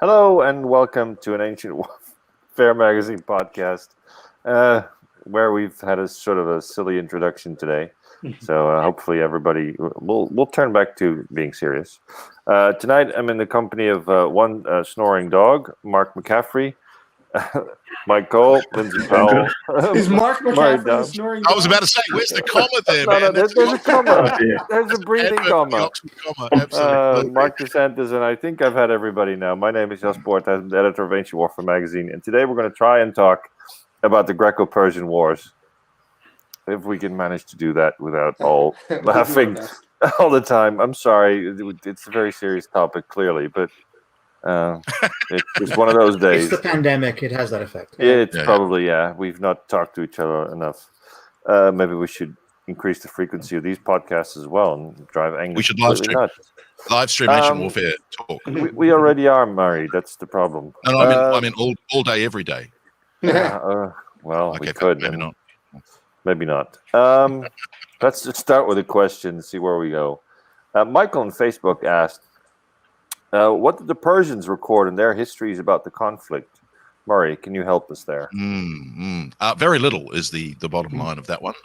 Hello and welcome to an Ancient Warfare Magazine podcast, where we've had a sort of a silly introduction today. So hopefully everybody we'll turn back to being serious. Tonight I'm in the company of one snoring dog, Mark McCaffrey, Mike Cole, Lindsay Powell. Is Mark McCaffrey the snoring dog? I was about to say, where's the comma there, No, man? there's a comma. There's a breathing comma. Absolutely. Mark DeSantis, and I think I've had everybody now. My name is Jos Boort. I'm the editor of Ancient Warfare Magazine, and today we're going to try and talk about the Greco-Persian Wars. If we can manage to do that without all laughing all the time. I'm sorry. It's a very serious topic, clearly, but it's one of those days. It's the pandemic. It has that effect. It's probably, We've not talked to each other enough. Maybe we should increase the frequency of these podcasts as well and drive anger. We should live stream Ancient Warfare talk. We already are married. That's the problem. No, I mean all day, every day. Well, okay, we could. Maybe not. Maybe not. Let's just start with a question and see where we go. Michael on Facebook asked, what did the Persians record in their histories about the conflict? Murray, can you help us there? Very little is the bottom line of that one.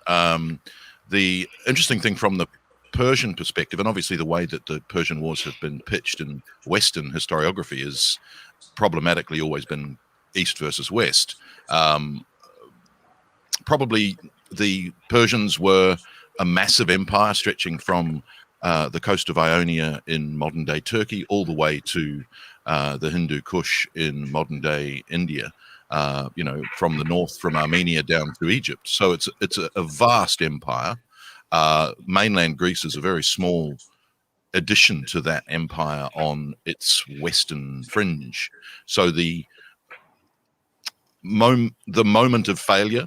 The interesting thing from the Persian perspective, and obviously the way that the Persian Wars have been pitched in Western historiography is problematically always been East versus West. Probably the Persians were a massive empire stretching from the coast of Ionia in modern-day Turkey all the way to the Hindu Kush in modern-day India, from the north, from Armenia down to Egypt. So it's a vast empire. Mainland Greece is a very small addition to that empire on its western fringe. So the moment of failure,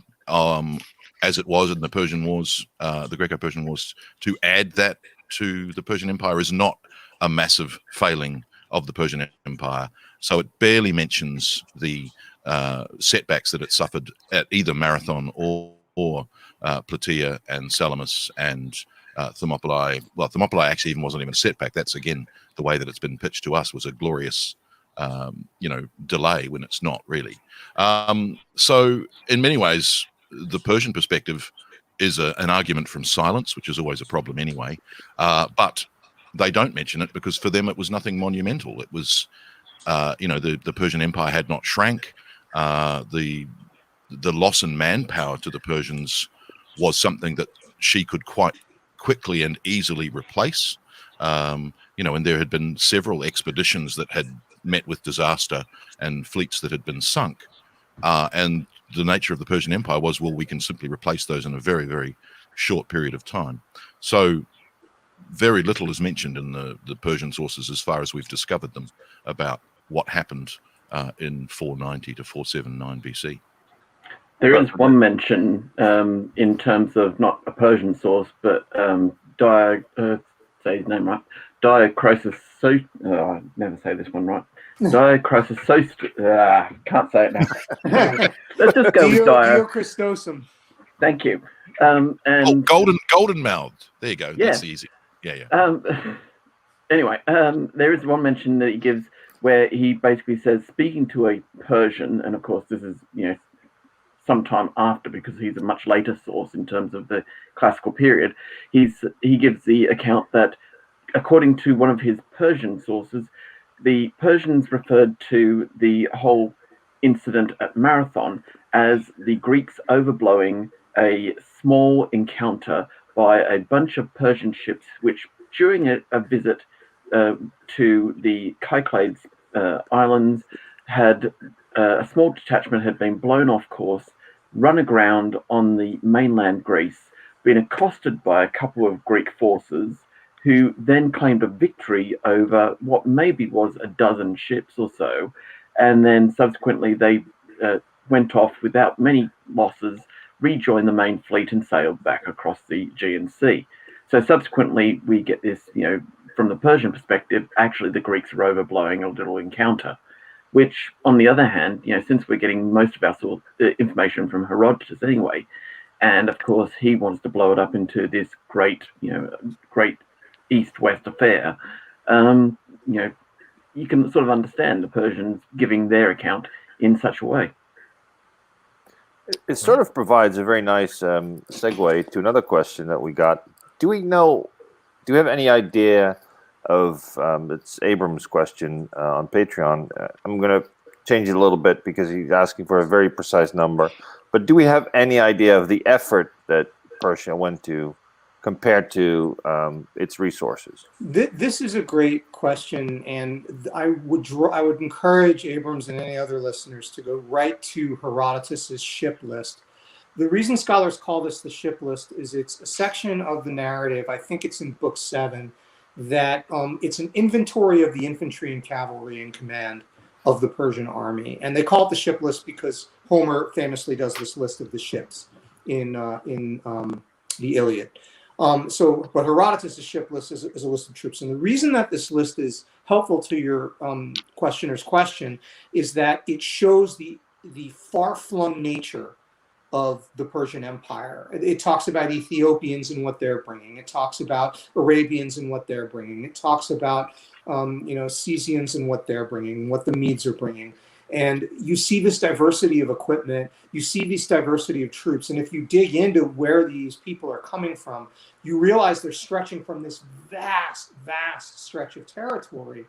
as it was in the Persian Wars, the Greco-Persian Wars, to add that to the Persian Empire is not a massive failing of the Persian Empire. So it barely mentions the setbacks that it suffered at either Marathon or Plataea and Salamis and Thermopylae. Well, Thermopylae actually even wasn't even a setback. That's, again, the way that it's been pitched to us was a glorious delay when it's not really. So in many ways, the Persian perspective is an argument from silence, which is always a problem anyway. But they don't mention it because for them it was nothing monumental. It was, the Persian Empire had not shrank. The loss in manpower to the Persians was something that she could quite quickly and easily replace. And there had been several expeditions that had met with disaster and fleets that had been sunk. And the nature of the Persian Empire was, well, we can simply replace those in a very, very short period of time. So very little is mentioned in the Persian sources as far as we've discovered them about what happened in 490 to 479 BC. There is one mention in terms of not a Persian source, but say his name right, Diocrosis. I never say this one right. Diocrosis. Can't say it now. Let's just go with Diochristosum. Thank you. Golden mouthed. There you go. Yeah. That's easy. Yeah. Anyway, there is one mention that he gives where he basically says, speaking to a Persian, and of course this is sometime after because he's a much later source in terms of the classical period. He gives the account that according to one of his Persian sources, the Persians referred to the whole incident at Marathon as the Greeks overblowing a small encounter by a bunch of Persian ships, which during a visit to the Cyclades Islands had a small detachment had been blown off course, run aground on the mainland Greece, been accosted by a couple of Greek forces, who then claimed a victory over what maybe was a dozen ships or so, and then subsequently they went off without many losses, rejoined the main fleet and sailed back across the Aegean Sea. So subsequently we get this, from the Persian perspective, actually the Greeks are overblowing a little encounter, which on the other hand, since we're getting most of our information from Herodotus anyway, and of course he wants to blow it up into this great East-West affair, you can sort of understand the Persians giving their account in such a way. It sort of provides a very nice segue to another question that we got. Do we have any idea of, it's Abram's question on Patreon. I'm going to change it a little bit because he's asking for a very precise number. But do we have any idea of the effort that Persia went to compared to its resources? This is a great question, and I would encourage Abrams and any other listeners to go right to Herodotus's ship list. The reason scholars call this the ship list is it's a section of the narrative, I think it's in book 7, that it's an inventory of the infantry and cavalry in command of the Persian army. And they call it the ship list because Homer famously does this list of the ships in the Iliad. But Herodotus' ship list is a list of troops. And the reason that this list is helpful to your questioner's question is that it shows the far-flung nature of the Persian Empire. It talks about Ethiopians and what they're bringing. It talks about Arabians and what they're bringing. It talks about Cesians and what they're bringing, what the Medes are bringing. And you see this diversity of equipment, you see this diversity of troops. And if you dig into where these people are coming from, you realize they're stretching from this vast, vast stretch of territory.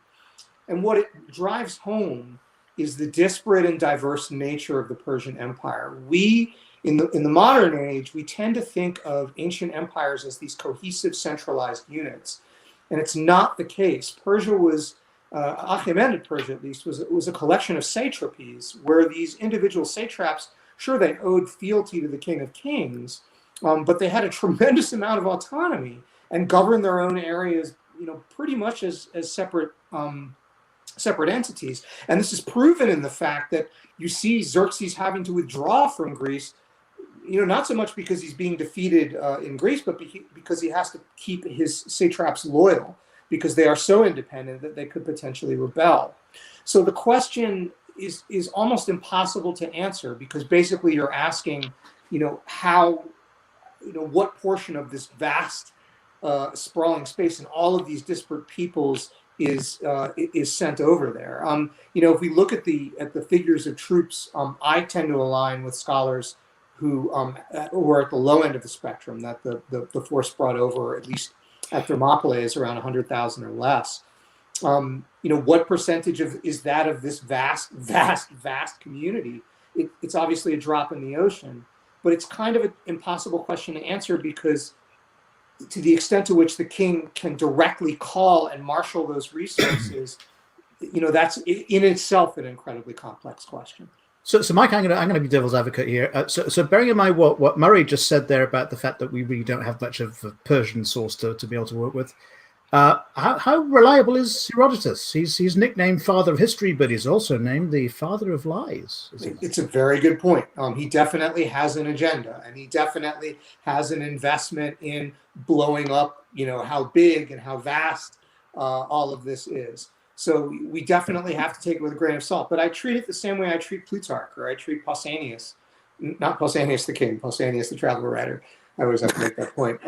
And what it drives home is the disparate and diverse nature of the Persian Empire. We, in the modern age, we tend to think of ancient empires as these cohesive, centralized units. And it's not the case. Persia was Achaemenid Persia, at least, was a collection of satrapies where these individual satraps, sure, they owed fealty to the king of kings, but they had a tremendous amount of autonomy and governed their own areas, pretty much as separate entities. And this is proven in the fact that you see Xerxes having to withdraw from Greece, not so much because he's being defeated in Greece, but because he has to keep his satraps loyal, because they are so independent that they could potentially rebel. So the question is almost impossible to answer, because basically you're asking, how, what portion of this vast sprawling space and all of these disparate peoples is sent over there. If we look at the figures of troops, I tend to align with scholars who are at the low end of the spectrum, that the force brought over, at least at Thermopylae, is around 100,000 or less. What percentage is that of this vast, vast, vast community? It's obviously a drop in the ocean, but it's kind of an impossible question to answer, because to the extent to which the king can directly call and marshal those resources, that's in itself an incredibly complex question. So Mike, I'm going to be devil's advocate here. So bearing in mind what Murray just said there about the fact that we really don't have much of a Persian source to be able to work with, how reliable is Herodotus? He's nicknamed Father of History, but he's also named the Father of Lies. It's a very good point. He definitely has an agenda, and he definitely has an investment in blowing up, how big and how vast all of this is. So we definitely have to take it with a grain of salt. But I treat it the same way I treat Plutarch, or I treat Pausanias. Not Pausanias the king, Pausanias the traveler writer. I always have to make that point.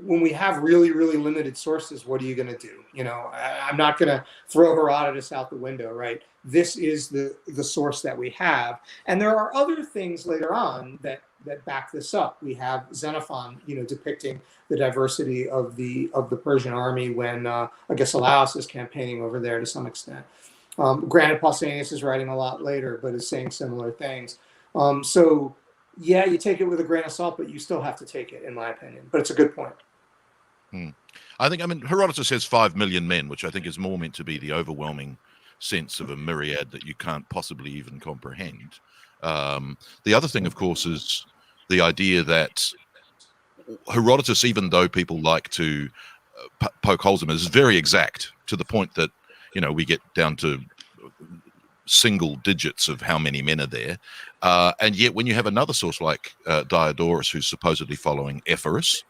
When we have really, really limited sources, what are you going to do? I'm not going to throw Herodotus out the window, right? This is the source that we have. And there are other things later on that back this up. We have Xenophon, depicting the diversity of the Persian army when Agesilaus is campaigning over there to some extent. Granted, Pausanias is writing a lot later, but is saying similar things. So yeah, you take it with a grain of salt, but you still have to take it, in my opinion. But it's a good point. I think, Herodotus says 5 million men, which I think is more meant to be the overwhelming sense of a myriad that you can't possibly even comprehend. The other thing, of course, is the idea that Herodotus, even though people like to poke holes in him, is very exact, to the point that, we get down to single digits of how many men are there. And yet when you have another source like Diodorus, who's supposedly following Ephorus,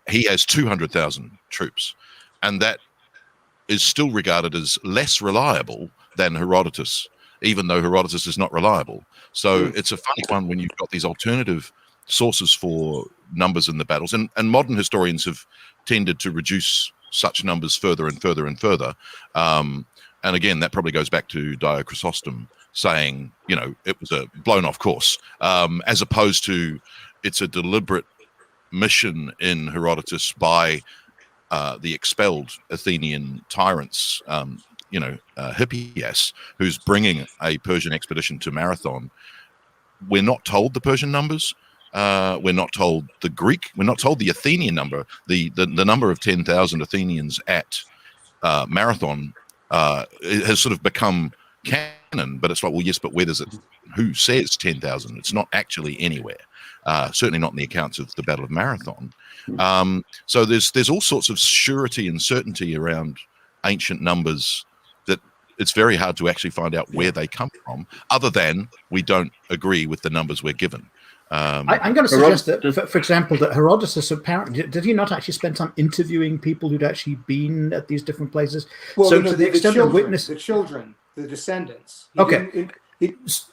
he has 200,000 troops. And that is still regarded as less reliable than Herodotus, even though Herodotus is not reliable. So it's a funny one when you've got these alternative sources for numbers in the battles. And modern historians have tended to reduce such numbers further and further and further. And again, that probably goes back to Dio Chrysostom saying, it was a blown off course, as opposed to it's a deliberate mission in Herodotus by the expelled Athenian tyrants, Hippias, who's bringing a Persian expedition to Marathon. We're not told the Persian numbers. We're not told the Greek. We're not told the Athenian number. The number of 10,000 Athenians at Marathon it has sort of become canon. But it's like, well, yes, but where does it? Who says 10,000? It's not actually anywhere. Certainly not in the accounts of the Battle of Marathon. So there's all sorts of surety and certainty around ancient numbers that it's very hard to actually find out where they come from, other than we don't agree with the numbers we're given. I'm going to suggest that, for example, that Herodotus apparently did he not actually spend time interviewing people who'd actually been at these different places? Well, so to the extent of the children, the descendants. Okay.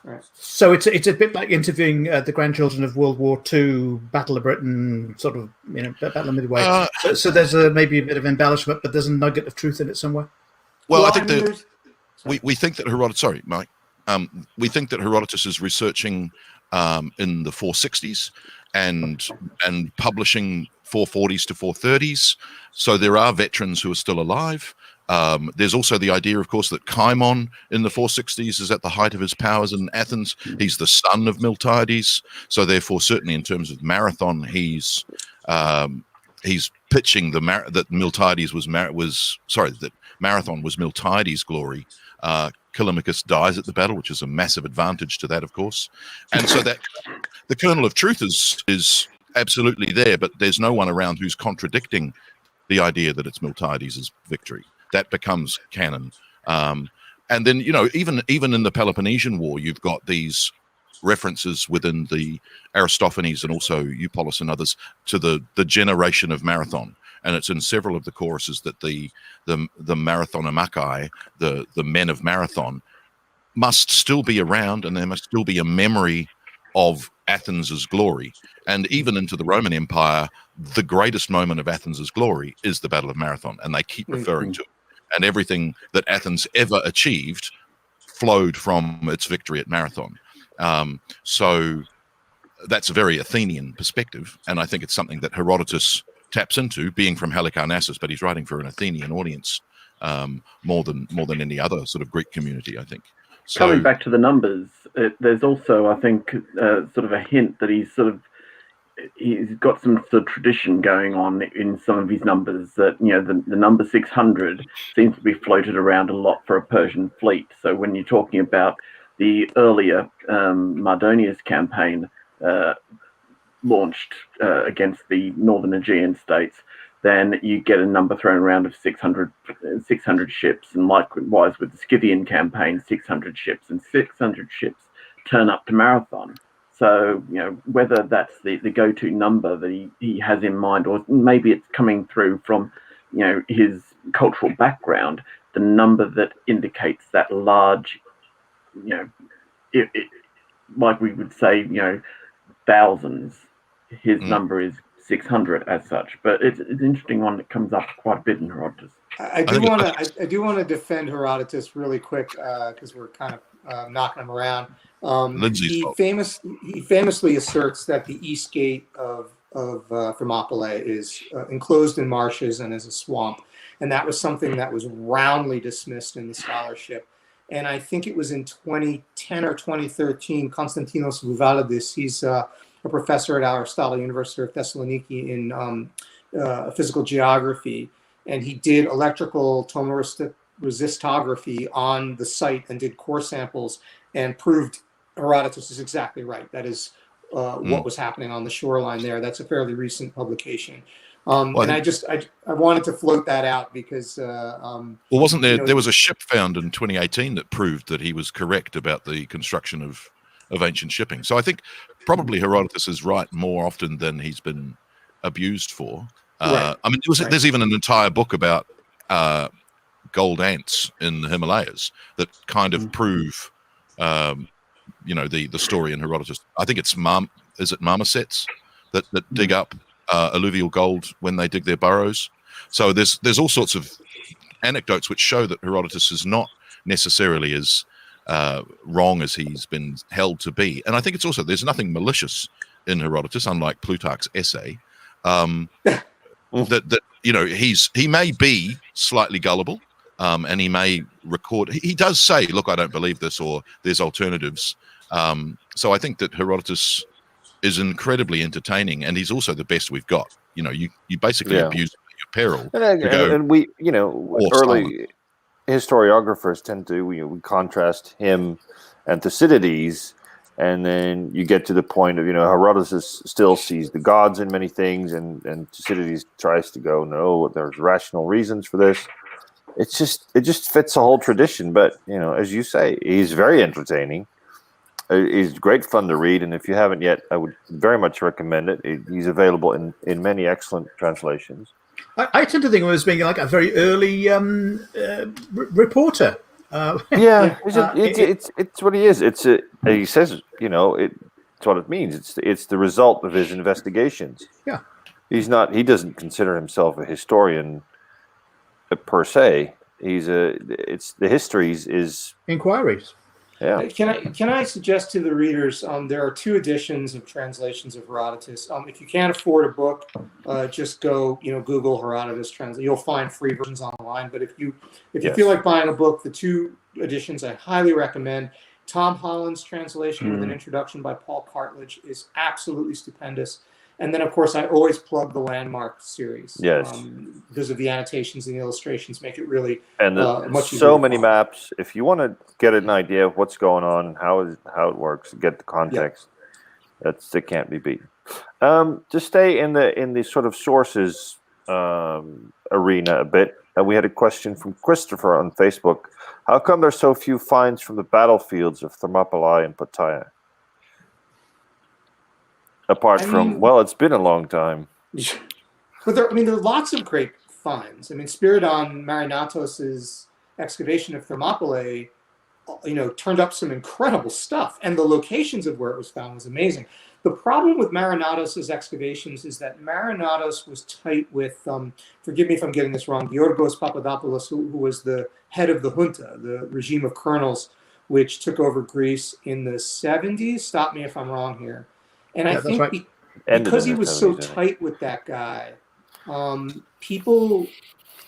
Right. So it's a bit like interviewing the grandchildren of World War II, Battle of Britain, sort of, Battle of Midway. So there's maybe a bit of embellishment, but there's a nugget of truth in it somewhere. Well, I think we think that Herodotus. Sorry, Mike. We think that Herodotus is researching in the 460s and publishing 440s to 430s. So there are veterans who are still alive. There's also the idea, of course, that Cimon in the 460s is at the height of his powers in Athens. He's the son of Miltiades. So therefore, certainly in terms of Marathon, he's pitching that Marathon was Miltiades' glory. Callimachus dies at the battle, which is a massive advantage to that, of course. And so that the kernel of truth is absolutely there, but there's no one around who's contradicting the idea that it's Miltiades' victory. That becomes canon. And then, even in the Peloponnesian War, you've got these references within the Aristophanes and also Eupolis and others to the generation of Marathon. And it's in several of the choruses that the Marathonomachai, the men of Marathon, must still be around, and there must still be a memory of Athens' glory. And even into the Roman Empire, the greatest moment of Athens' glory is the Battle of Marathon, and they keep referring to it. And everything that Athens ever achieved flowed from its victory at Marathon. So that's a very Athenian perspective, and I think it's something that Herodotus taps into, being from Halicarnassus, but he's writing for an Athenian audience more than any other sort of Greek community, I think. So, coming back to the numbers, there's also, I think, sort of a hint that he's got some sort of tradition going on in some of his numbers, that the number 600 seems to be floated around a lot for a Persian fleet. So when you're talking about the earlier Mardonius campaign launched against the northern Aegean states, then you get a number thrown around of 600 ships, and likewise with the Scythian campaign, 600 ships, and 600 ships turn up to Marathon. So, whether that's the go-to number that he has in mind, or maybe it's coming through from, his cultural background, the number that indicates that large, like we would say, thousands, his number is 600 as such. But it's an interesting one that comes up quite a bit in Herodotus. I do want to defend Herodotus really quick, because we're kind of knocking him around. He famously asserts that the east gate of Thermopylae is enclosed in marshes and is a swamp, and that was something that was roundly dismissed in the scholarship. And I think it was in 2010 or 2013, Konstantinos Vouvalidis, he's a professor at Aristotle University of Thessaloniki in physical geography, and he did electrical tomoresistography on the site and did core samples and proved Herodotus is exactly right. That is what was happening on the shoreline there. That's a fairly recent publication. And I wanted to float that out because wasn't there there was a ship found in 2018 that proved that he was correct about the construction of ancient shipping. So I think probably Herodotus is right more often than he's been abused for. Right. I mean, there's even an entire book about gold ants in the Himalayas that kind of prove the story in Herodotus. I think it's marmosets that dig up alluvial gold when they dig their burrows. So there's all sorts of anecdotes which show that Herodotus is not necessarily as wrong as he's been held to be. And I think it's also, there's nothing malicious in Herodotus, unlike Plutarch's essay. That he may be slightly gullible, and he may record. He does say, "Look, I don't believe this," or "There's alternatives." So I think that Herodotus is incredibly entertaining, and he's also the best we've got. You basically abuse your peril. And we, early historiographers tend to we contrast him and Thucydides. And then you get to the point of, Herodotus still sees the gods in many things, and Thucydides tries to go, no, there's rational reasons for this. It just fits the whole tradition. But, as you say, he's very entertaining. He's great fun to read. And if you haven't yet, I would very much recommend it. He's available in many excellent translations. I tend to think of him as being like a very early reporter. It's what he is. He says, it's what it means. It's the result of his investigations. Yeah, he doesn't consider himself a historian per se. The histories is inquiries. Yeah. Can I suggest to the readers? There are 2 editions of translations of Herodotus. If you can't afford a book, just go Google Herodotus translate. You'll find free versions online. But if you feel like buying a book, the 2 editions I highly recommend. Tom Holland's translation with an introduction by Paul Cartledge is absolutely stupendous. And then, of course, I always plug the Landmark series. Yes. Because of the annotations and the illustrations make it really much easier. So many maps. If you want to get an idea of what's going on, how it works, get the context, that can't be beaten. To stay in the sort of sources arena a bit, we had a question from Christopher on Facebook. How come there's so few finds from the battlefields of Thermopylae and Plataea? Apart from, it's been a long time. But there are lots of great finds. Spiridon Marinatos' excavation of Thermopylae, turned up some incredible stuff, and the locations of where it was found was amazing. The problem with Marinatos' excavations is that Marinatos was tight with, forgive me if I'm getting this wrong, Georgos Papadopoulos, who was the head of the junta, the regime of colonels, which took over Greece in the 70s. Stop me if I'm wrong here. And I think because he was so tight with that guy, people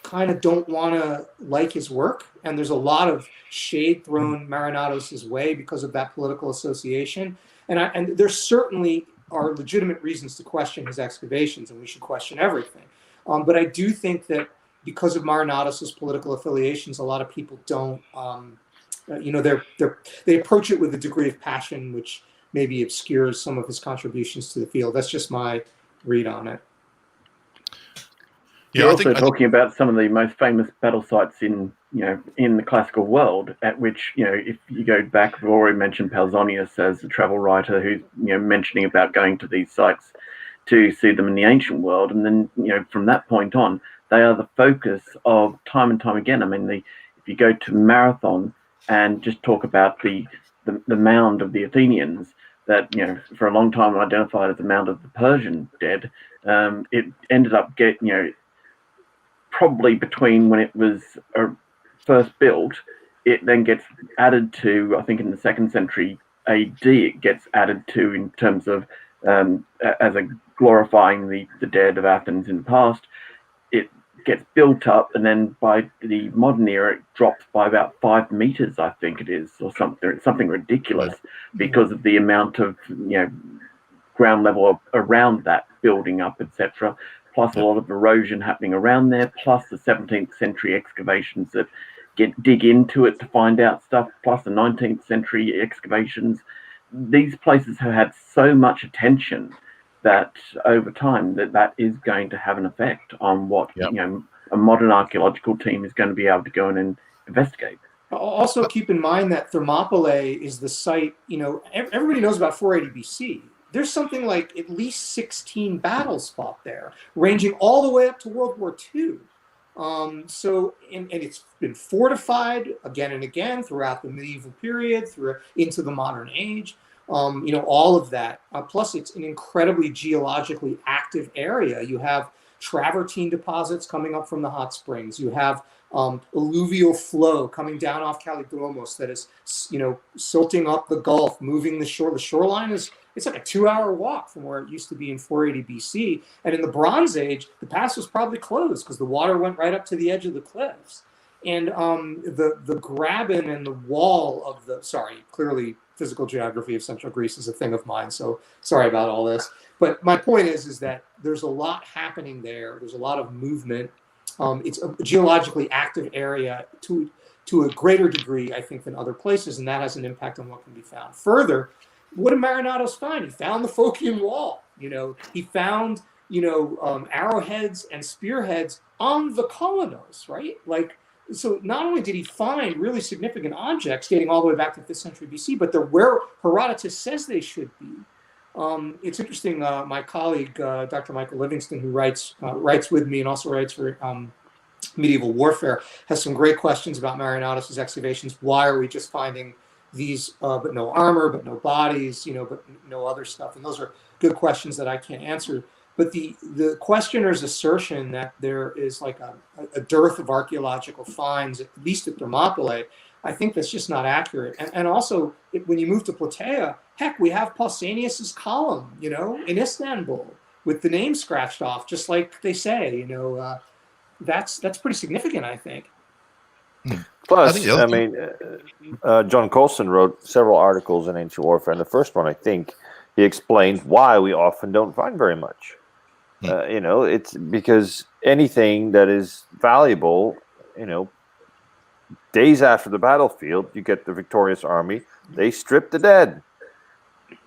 kind of don't want to like his work. And there's a lot of shade thrown Marinatos' way because of that political association. And there certainly are legitimate reasons to question his excavations, and we should question everything. But I do think that because of Marinatos' political affiliations, a lot of people don't, they approach it with a degree of passion, which maybe obscures some of his contributions to the field. That's just my read on it. You're also talking about some of the most famous battle sites in the classical world, at which, if you go back, we've already mentioned Pausanias as the travel writer who's, mentioning about going to these sites to see them in the ancient world. And then, from that point on, they are the focus of time and time again. If you go to Marathon and just talk about the mound of the Athenians, that for a long time identified as the mound of the Persian dead, it ended up probably between when it was first built, it then gets added to, I think in the 2nd century AD, it gets added to in terms of as a glorifying the dead of Athens in the past. It gets built up, and then by the modern era, it drops by about 5 meters, I think it is, or something ridiculous, because of the amount of ground level around that building up, etc. Plus a lot of erosion happening around there, plus the 17th century excavations that dig into it to find out stuff, plus the 19th century excavations. These places have had so much attention that over time that is going to have an effect on what a modern archaeological team is going to be able to go in and investigate. Also keep in mind that Thermopylae is the site, everybody knows about 480 BC. There's something like at least 16 battles fought there, ranging all the way up to World War II. And it's been fortified again and again throughout the medieval period, into the modern age. All of that. Plus, it's an incredibly geologically active area. You have travertine deposits coming up from the hot springs. You have alluvial flow coming down off Kallidromos that is, silting up the Gulf, moving the shore. The shoreline it's like a 2-hour walk from where it used to be in 480 BC. And in the Bronze Age, the pass was probably closed because the water went right up to the edge of the cliffs. And the graben and the wall of clearly physical geography of Central Greece is a thing of mine. So sorry about all this. But my point is that there's a lot happening there. There's a lot of movement. It's a geologically active area to a greater degree, I think, than other places, and that has an impact on what can be found. Further, what did Marinatos find? He found the Phocian Wall. He found arrowheads and spearheads on the Kolonos, right? So not only did he find really significant objects dating all the way back to 5th century BC, but they're where Herodotus says they should be. It's interesting. My colleague, Dr. Michael Livingston, who writes with me and also writes for Medieval Warfare, has some great questions about Marinatos' excavations. Why are we just finding these, but no armor, but no bodies, but no other stuff? And those are good questions that I can't answer. But the questioner's assertion that there is like a dearth of archaeological finds, at least at Thermopylae, I think that's just not accurate. And also, when you move to Plataea, heck, we have Pausanias's column, in Istanbul, with the name scratched off, just like they say. That's pretty significant, I think. Plus, John Colson wrote several articles in Ancient Warfare, and the first one, I think, he explained why we often don't find very much. It's because anything that is valuable, days after the battlefield, you get the victorious army, they strip the dead.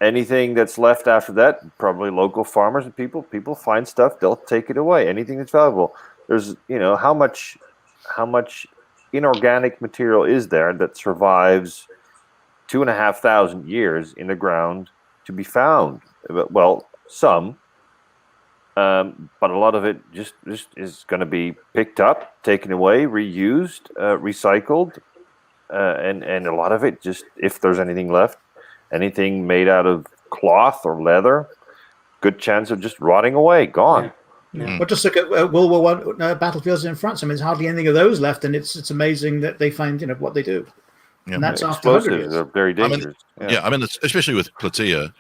Anything that's left after that, probably local farmers and people find stuff, they'll take it away. Anything that's valuable. There's, how much inorganic material is there that survives 2,500 years in the ground to be found? Well, some. But a lot of it just is going to be picked up, taken away, reused, recycled, and a lot of it just, if there's anything left, anything made out of cloth or leather, good chance of just rotting away, gone. Yeah. Well, just look at World War I battlefields in France. There's hardly anything of those left, and it's amazing that they find what they do. Yeah. And that's after 100 years. Are very dangerous. Especially with Plataea,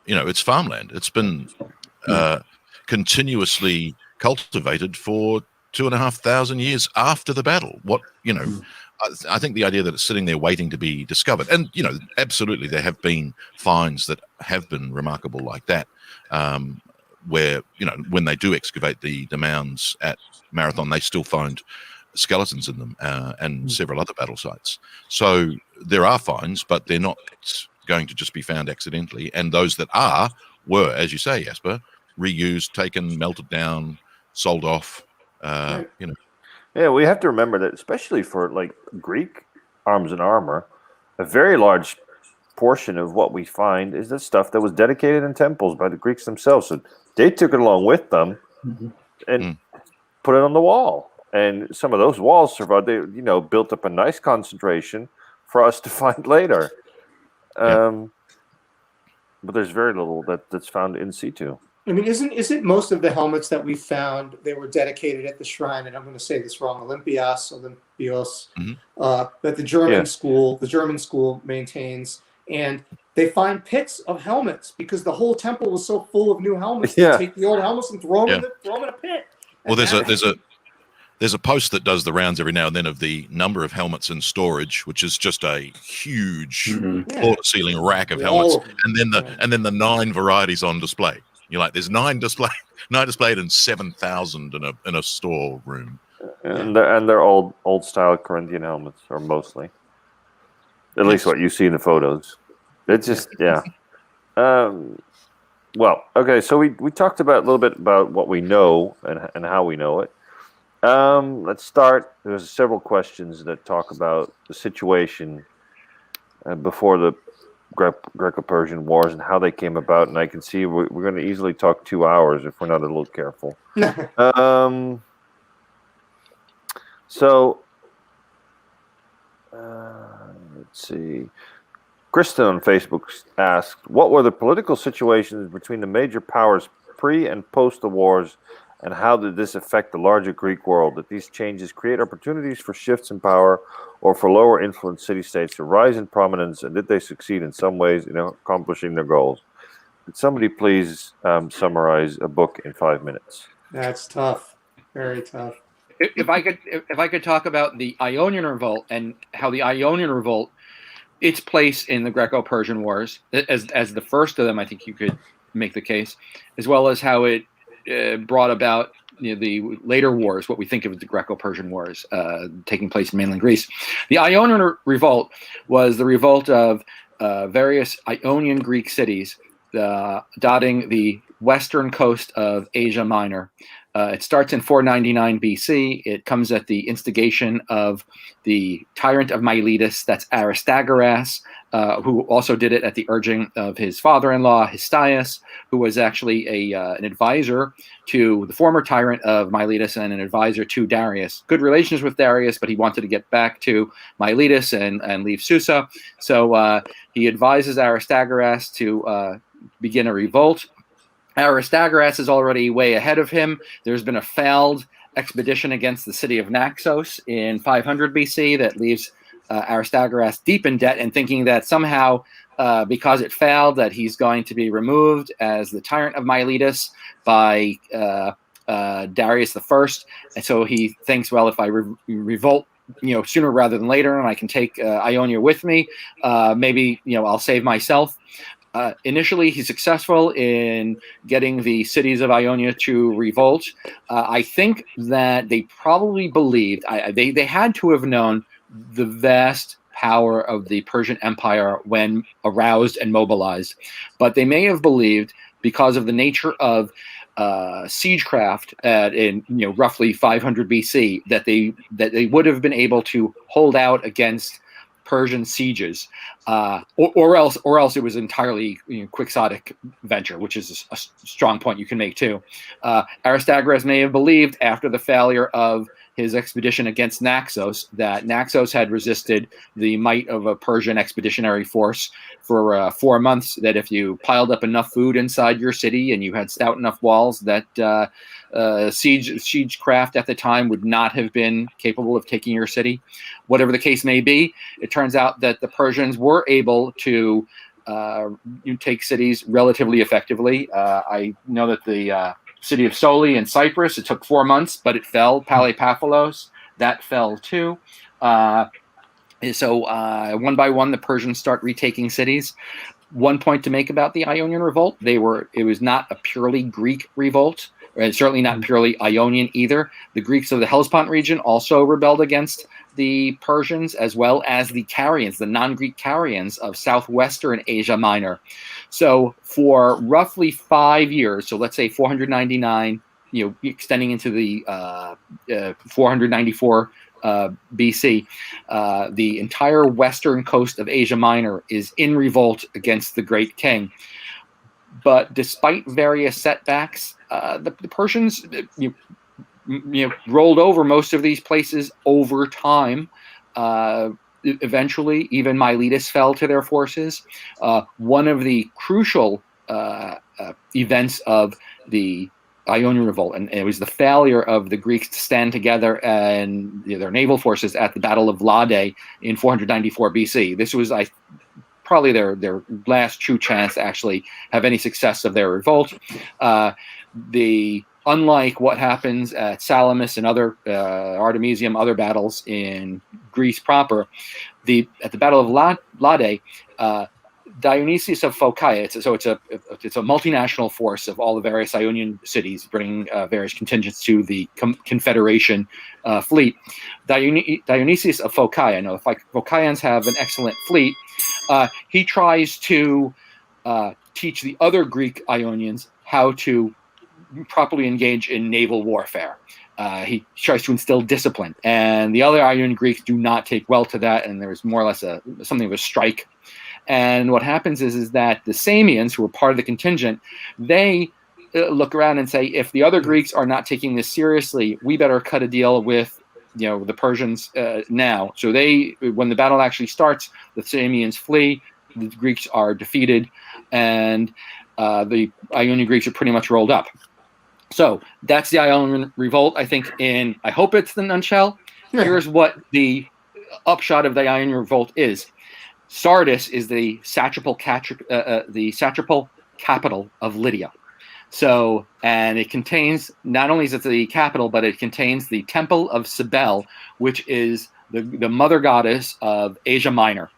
it's farmland. It's been continuously cultivated for 2,500 years after the battle. I think the idea that it's sitting there waiting to be discovered, and absolutely there have been finds that have been remarkable like that, where when they do excavate the mounds at Marathon, they still find skeletons in them and several other battle sites. So there are finds, but they're not going to just be found accidentally. And those that were, as you say, Jasper, reused, taken, melted down, sold off. Yeah, we have to remember that, especially for like Greek arms and armor, a very large portion of what we find is the stuff that was dedicated in temples by the Greeks themselves. So they took it along with them and put it on the wall. And some of those walls survived. They, built up a nice concentration for us to find later. But there's very little that's found in situ. I mean, isn't most of the helmets that we found, they were dedicated at the shrine, and I'm going to say this wrong, Olympios, that the German school maintains, and they find pits of helmets because the whole temple was so full of new helmets. They take the old helmets and throw them in a pit. Well, there's a post that does the rounds every now and then of the number of helmets in storage, which is just a huge floor-to-ceiling rack of helmets, and then the 9 varieties on display. You're like, there's 9 displayed and 7,000 in a storeroom. And they're old style Corinthian helmets, or mostly. At least what you see in the photos. It's just well, okay, so we talked about a little bit about what we know and how we know it. Let's start. There's several questions that talk about the situation before the Greco-Persian Wars and how they came about, and I can see we're going to easily talk 2 hours if we're not a little careful. Let's see. Kristen on Facebook asked, what were the political situations between the major powers pre and post the wars, and how did this affect the larger Greek world? Did these changes create opportunities for shifts in power or for lower influence city-states to rise in prominence, and did they succeed in some ways in accomplishing their goals? Could somebody please summarize a book in 5 minutes? That's tough. Very tough. If I could talk about the Ionian Revolt and how the Ionian Revolt, its place in the Greco-Persian Wars as the first of them, I think you could make the case, as well as how it brought about the later wars, what we think of as the Greco-Persian Wars, taking place in mainland Greece. The Ionian Revolt was the revolt of various Ionian Greek cities dotting the western coast of Asia Minor. It starts in 499 BC. It comes at the instigation of the tyrant of Miletus, that's Aristagoras, who also did it at the urging of his father-in-law, Histiaeus, who was actually an advisor to the former tyrant of Miletus and an advisor to Darius. Good relations with Darius, but he wanted to get back to Miletus and leave Susa. So he advises Aristagoras to begin a revolt. Aristagoras is already way ahead of him. There's been a failed expedition against the city of Naxos in 500 BC that leaves Aristagoras deep in debt and thinking that somehow, because it failed, that he's going to be removed as the tyrant of Miletus by Darius I. And so he thinks, well, if I revolt sooner rather than later, and I can take Ionia with me, maybe I'll save myself. Initially, he's successful in getting the cities of Ionia to revolt. I think that they probably believed, they had to have known the vast power of the Persian Empire when aroused and mobilized. But they may have believed, because of the nature of siegecraft in roughly 500 BC, that they would have been able to hold out against Persian sieges, or else it was entirely quixotic venture, which is a strong point you can make too. Aristagoras may have believed, after the failure of his expedition against Naxos, that Naxos had resisted the might of a Persian expeditionary force for 4 months, that if you piled up enough food inside your city and you had stout enough walls, that siegecraft at the time would not have been capable of taking your city. Whatever the case may be, it turns out that the Persians were able to take cities relatively effectively. I know that the city of Soli in Cyprus, it took 4 months, but it fell. Palepaphalos, that fell too. So one by one, the Persians start retaking cities. One point to make about the Ionian Revolt, it was not a purely Greek revolt, and certainly not purely Ionian either. The Greeks of the Hellespont region also rebelled against the Persians, as well as the Carians, the non-Greek Carians of southwestern Asia Minor. So for roughly 5 years, so let's say 499, extending into the 494 BC, the entire western coast of Asia Minor is in revolt against the great king. But despite various setbacks, the Persians rolled over most of these places over time. Eventually, even Miletus fell to their forces. One of the crucial events of the Ionian Revolt, and it was the failure of the Greeks to stand together and their naval forces at the Battle of Lade in 494 BC. This was probably their last true chance to actually have any success of their revolt. Unlike what happens at Salamis and other Artemisium, other battles in Greece proper, at the Battle of Lade, Dionysius of Phocaea, it's a multinational force of all the various Ionian cities, bringing various contingents to the Confederation fleet. Dionysius of Phocaea, now the Phocaeans have an excellent fleet. He tries to teach the other Greek Ionians how to properly engage in naval warfare. He tries to instill discipline, and the other Ionian Greeks do not take well to that, and there's more or less something of a strike. And what happens is that the Samians, who are part of the contingent, they look around and say, if the other Greeks are not taking this seriously, we better cut a deal with the Persians now. So when the battle actually starts, the Samians flee, the Greeks are defeated, and the Ionian Greeks are pretty much rolled up. So that's the Ionian Revolt, I think. I hope it's the nutshell. Yeah. Here's what the upshot of the Ionian Revolt is. Sardis is the satrapal capital of Lydia. So, and it contains, not only is it the capital, but it contains the Temple of Cybele, which is the mother goddess of Asia Minor.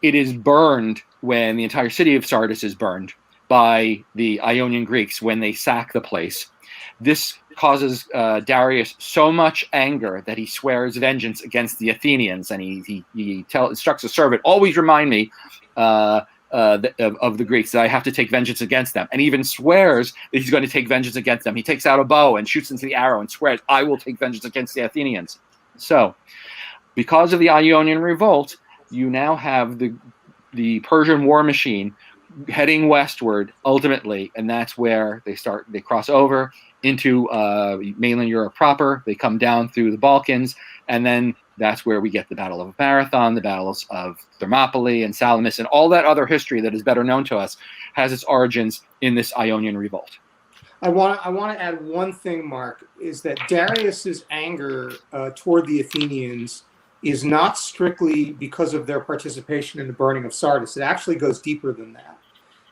It is burned when the entire city of Sardis is burned by the Ionian Greeks when they sack the place. This causes Darius so much anger that he swears vengeance against the Athenians, and he instructs a servant, always remind me of the Greeks, that I have to take vengeance against them, and even swears that he's going to take vengeance against them. He takes out a bow and shoots into the arrow and swears, I will take vengeance against the Athenians. So, because of the Ionian Revolt, you now have the Persian war machine heading westward ultimately, and that's where they cross over into mainland Europe proper. They come down through the Balkans, and then that's where we get the Battle of Marathon, the battles of Thermopylae and Salamis, and all that other history that is better known to us has its origins in this Ionian Revolt. I want to add one thing, Mark, is that Darius's anger toward the Athenians is not strictly because of their participation in the burning of Sardis. It actually goes deeper than that.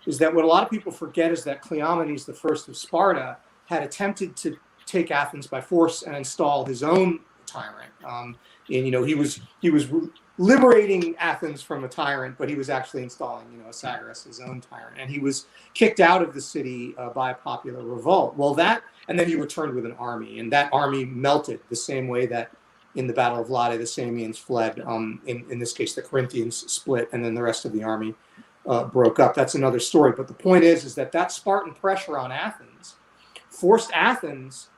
Is that what a lot of people forget is that Cleomenes I of Sparta had attempted to take Athens by force and install his own tyrant. And he was liberating Athens from a tyrant, but he was actually installing Asagoras, his own tyrant, and he was kicked out of the city by a popular revolt. Well, and then he returned with an army, and that army melted the same way that in the Battle of Lade the Samians fled. In this case, the Corinthians split, and then the rest of the army broke up. That's another story. But the point is that Spartan pressure on Athens forced Athens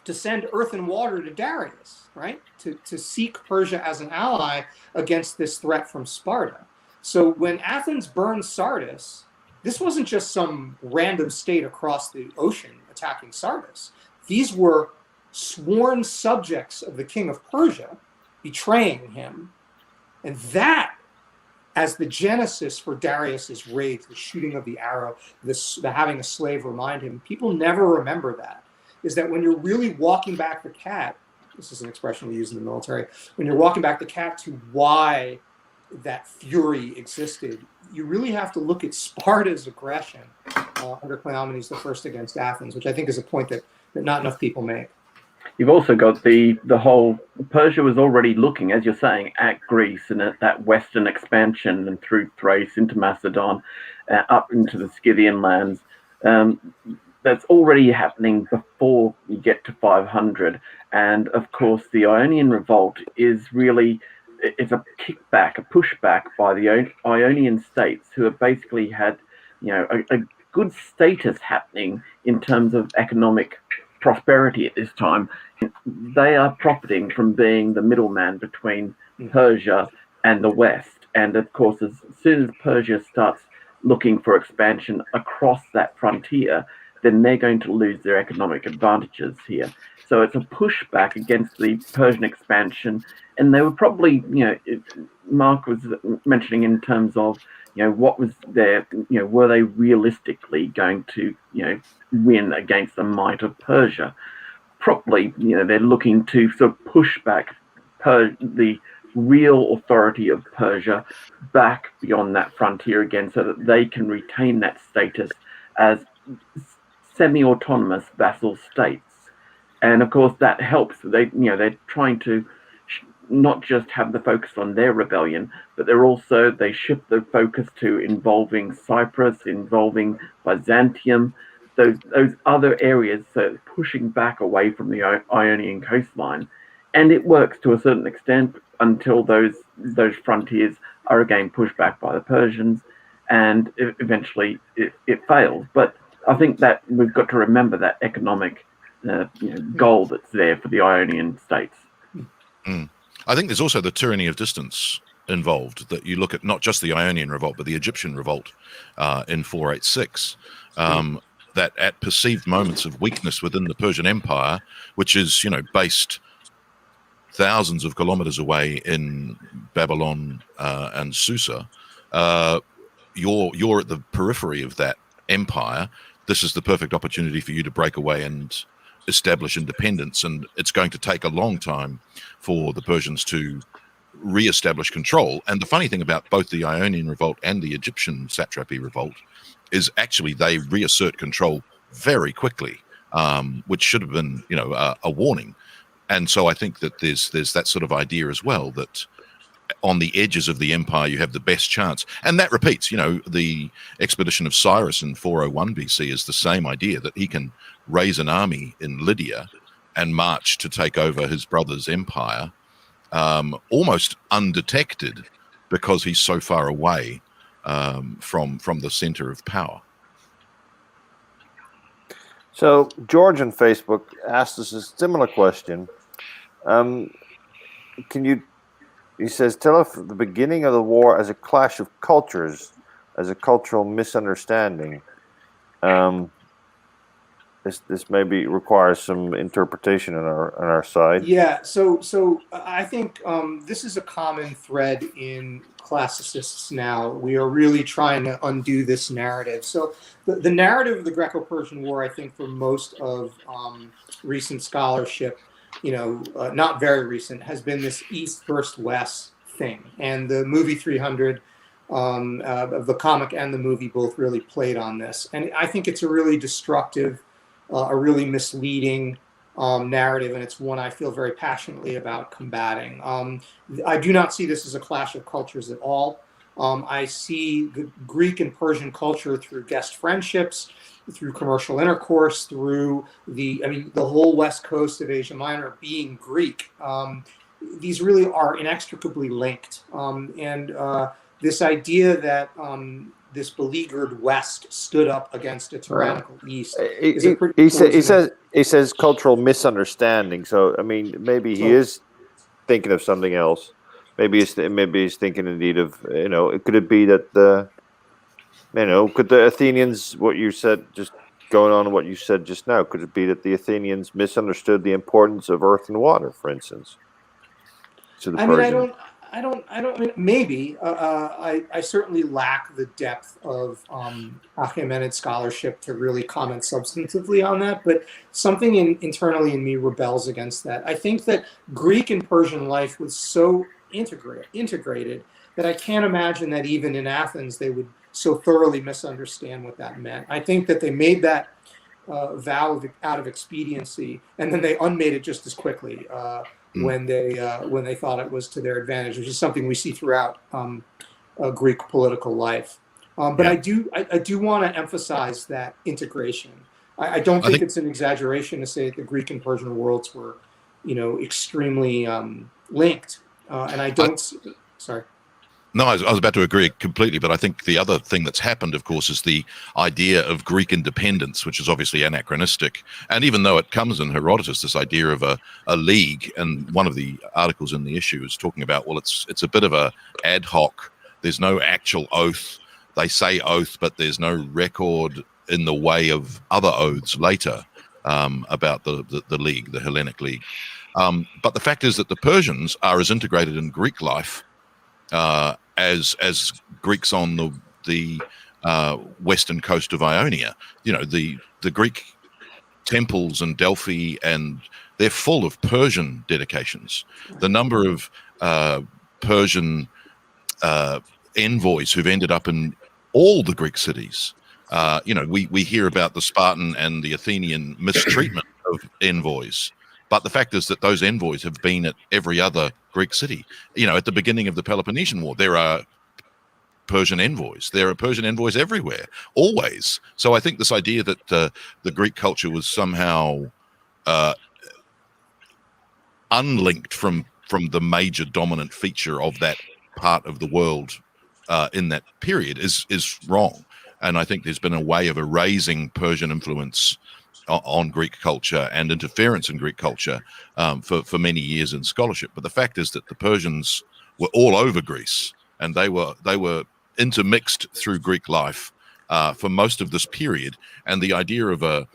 to send earth and water to Darius, right? To seek Persia as an ally against this threat from Sparta. So when Athens burned Sardis, this wasn't just some random state across the ocean attacking Sardis. These were sworn subjects of the king of Persia betraying him. And that, as the genesis for Darius's rage, the shooting of the arrow, the having a slave remind him, people never remember that, is that when you're really walking back the cat, this is an expression we use in the military, when you're walking back the cat to why that fury existed, you really have to look at Sparta's aggression under Cleomenes I against Athens, which I think is a point that not enough people make. You've also got the whole, Persia was already looking, as you're saying, at Greece and at that western expansion and through Thrace into Macedon, up into the Scythian lands. That's already happening before you get to 500. And of course, the Ionian Revolt is really, it's a kickback, a pushback by the Ionian states who have basically had, a good status happening in terms of economic prosperity at this time. They are profiting from being the middleman between Persia and the West. And of course, as soon as Persia starts looking for expansion across that frontier, then they're going to lose their economic advantages here. So it's a pushback against the Persian expansion. And they were probably, Mark was mentioning in terms of, what was their, were they realistically going to, win against the might of Persia? Probably, they're looking to sort of push back the real authority of Persia back beyond that frontier again, so that they can retain that status as semi-autonomous vassal states. And of course, that helps. They're trying to not just have the focus on their rebellion, but they shift the focus to involving Cyprus, involving Byzantium, those other areas, so pushing back away from the Ionian coastline. And it works to a certain extent until those frontiers are again pushed back by the Persians, and eventually it fails. But I think that we've got to remember that economic goal that's there for the Ionian states. Mm. I think there's also the tyranny of distance involved, that you look at not just the Ionian Revolt, but the Egyptian Revolt in 486, that at perceived moments of weakness within the Persian Empire, which is, based thousands of kilometers away in Babylon and Susa, you're at the periphery of that empire. this is the perfect opportunity for you to break away and establish independence. And it's going to take a long time for the Persians to re-establish control. And the funny thing about both the Ionian Revolt and the Egyptian satrapy revolt is actually they reassert control very quickly, which should have been, a warning. And so I think that there's that sort of idea as well, that on the edges of the empire you have the best chance. And that repeats, the expedition of Cyrus in 401 BC is the same idea, that he can raise an army in Lydia and march to take over his brother's empire almost undetected, because he's so far away from the center of power. So George on Facebook asked us a similar question. He says, tell us the beginning of the war as a clash of cultures, as a cultural misunderstanding. This maybe requires some interpretation on our side. Yeah, so I think this is a common thread in classicists now. We are really trying to undo this narrative. So the narrative of the Greco-Persian War, I think, for most of recent scholarship, not very recent, has been this East versus West thing. And the movie 300, of the comic and the movie, both really played on this. And I think it's a really destructive, a really misleading narrative, and it's one I feel very passionately about combating. I do not see this as a clash of cultures at all. I see the Greek and Persian culture through guest friendships, through commercial intercourse, through the whole west coast of Asia Minor being Greek. These really are inextricably linked. This idea that this beleaguered West stood up against a tyrannical East. He says cultural misunderstanding. So maybe he is thinking of something else. Maybe he's thinking indeed of Could it be that could the Athenians, what you said, just going on what you said just now, could it be that the Athenians misunderstood the importance of earth and water, for instance? To the Persians? I don't. Maybe I certainly lack the depth of Achaemenid scholarship to really comment substantively on that. But something internally in me rebels against that. I think that Greek and Persian life was so integrated that I can't imagine that even in Athens they would so thoroughly misunderstand what that meant. I think that they made that vow out of expediency, and then they unmade it just as quickly. When they thought it was to their advantage, which is something we see throughout Greek political life. But I do want to emphasize that integration. I don't think it's an exaggeration to say that the Greek and Persian worlds were, extremely linked. And I don't. Sorry. No, I was about to agree completely, but I think the other thing that's happened, of course, is the idea of Greek independence, which is obviously anachronistic. And even though it comes in Herodotus, this idea of a league, and one of the articles in the issue is talking about, well, it's a bit of a ad hoc. There's no actual oath. They say oath, but there's no record in the way of other oaths later about the league, the Hellenic League. But the fact is that the Persians are as integrated in Greek life as Greeks on the western coast of Ionia. The Greek temples in Delphi, and they're full of Persian dedications. The number of Persian envoys who've ended up in all the Greek cities. We hear about the Spartan and the Athenian mistreatment of envoys. But the fact is that those envoys have been at every other Greek city. At the beginning of the Peloponnesian War, there are Persian envoys. There are Persian envoys everywhere, always. So I think this idea that the Greek culture was somehow unlinked from the major dominant feature of that part of the world in that period is wrong. And I think there's been a way of erasing Persian influence on Greek culture and interference in Greek culture for many years in scholarship. But the fact is that the Persians were all over Greece, and they were intermixed through Greek life for most of this period. And the idea of a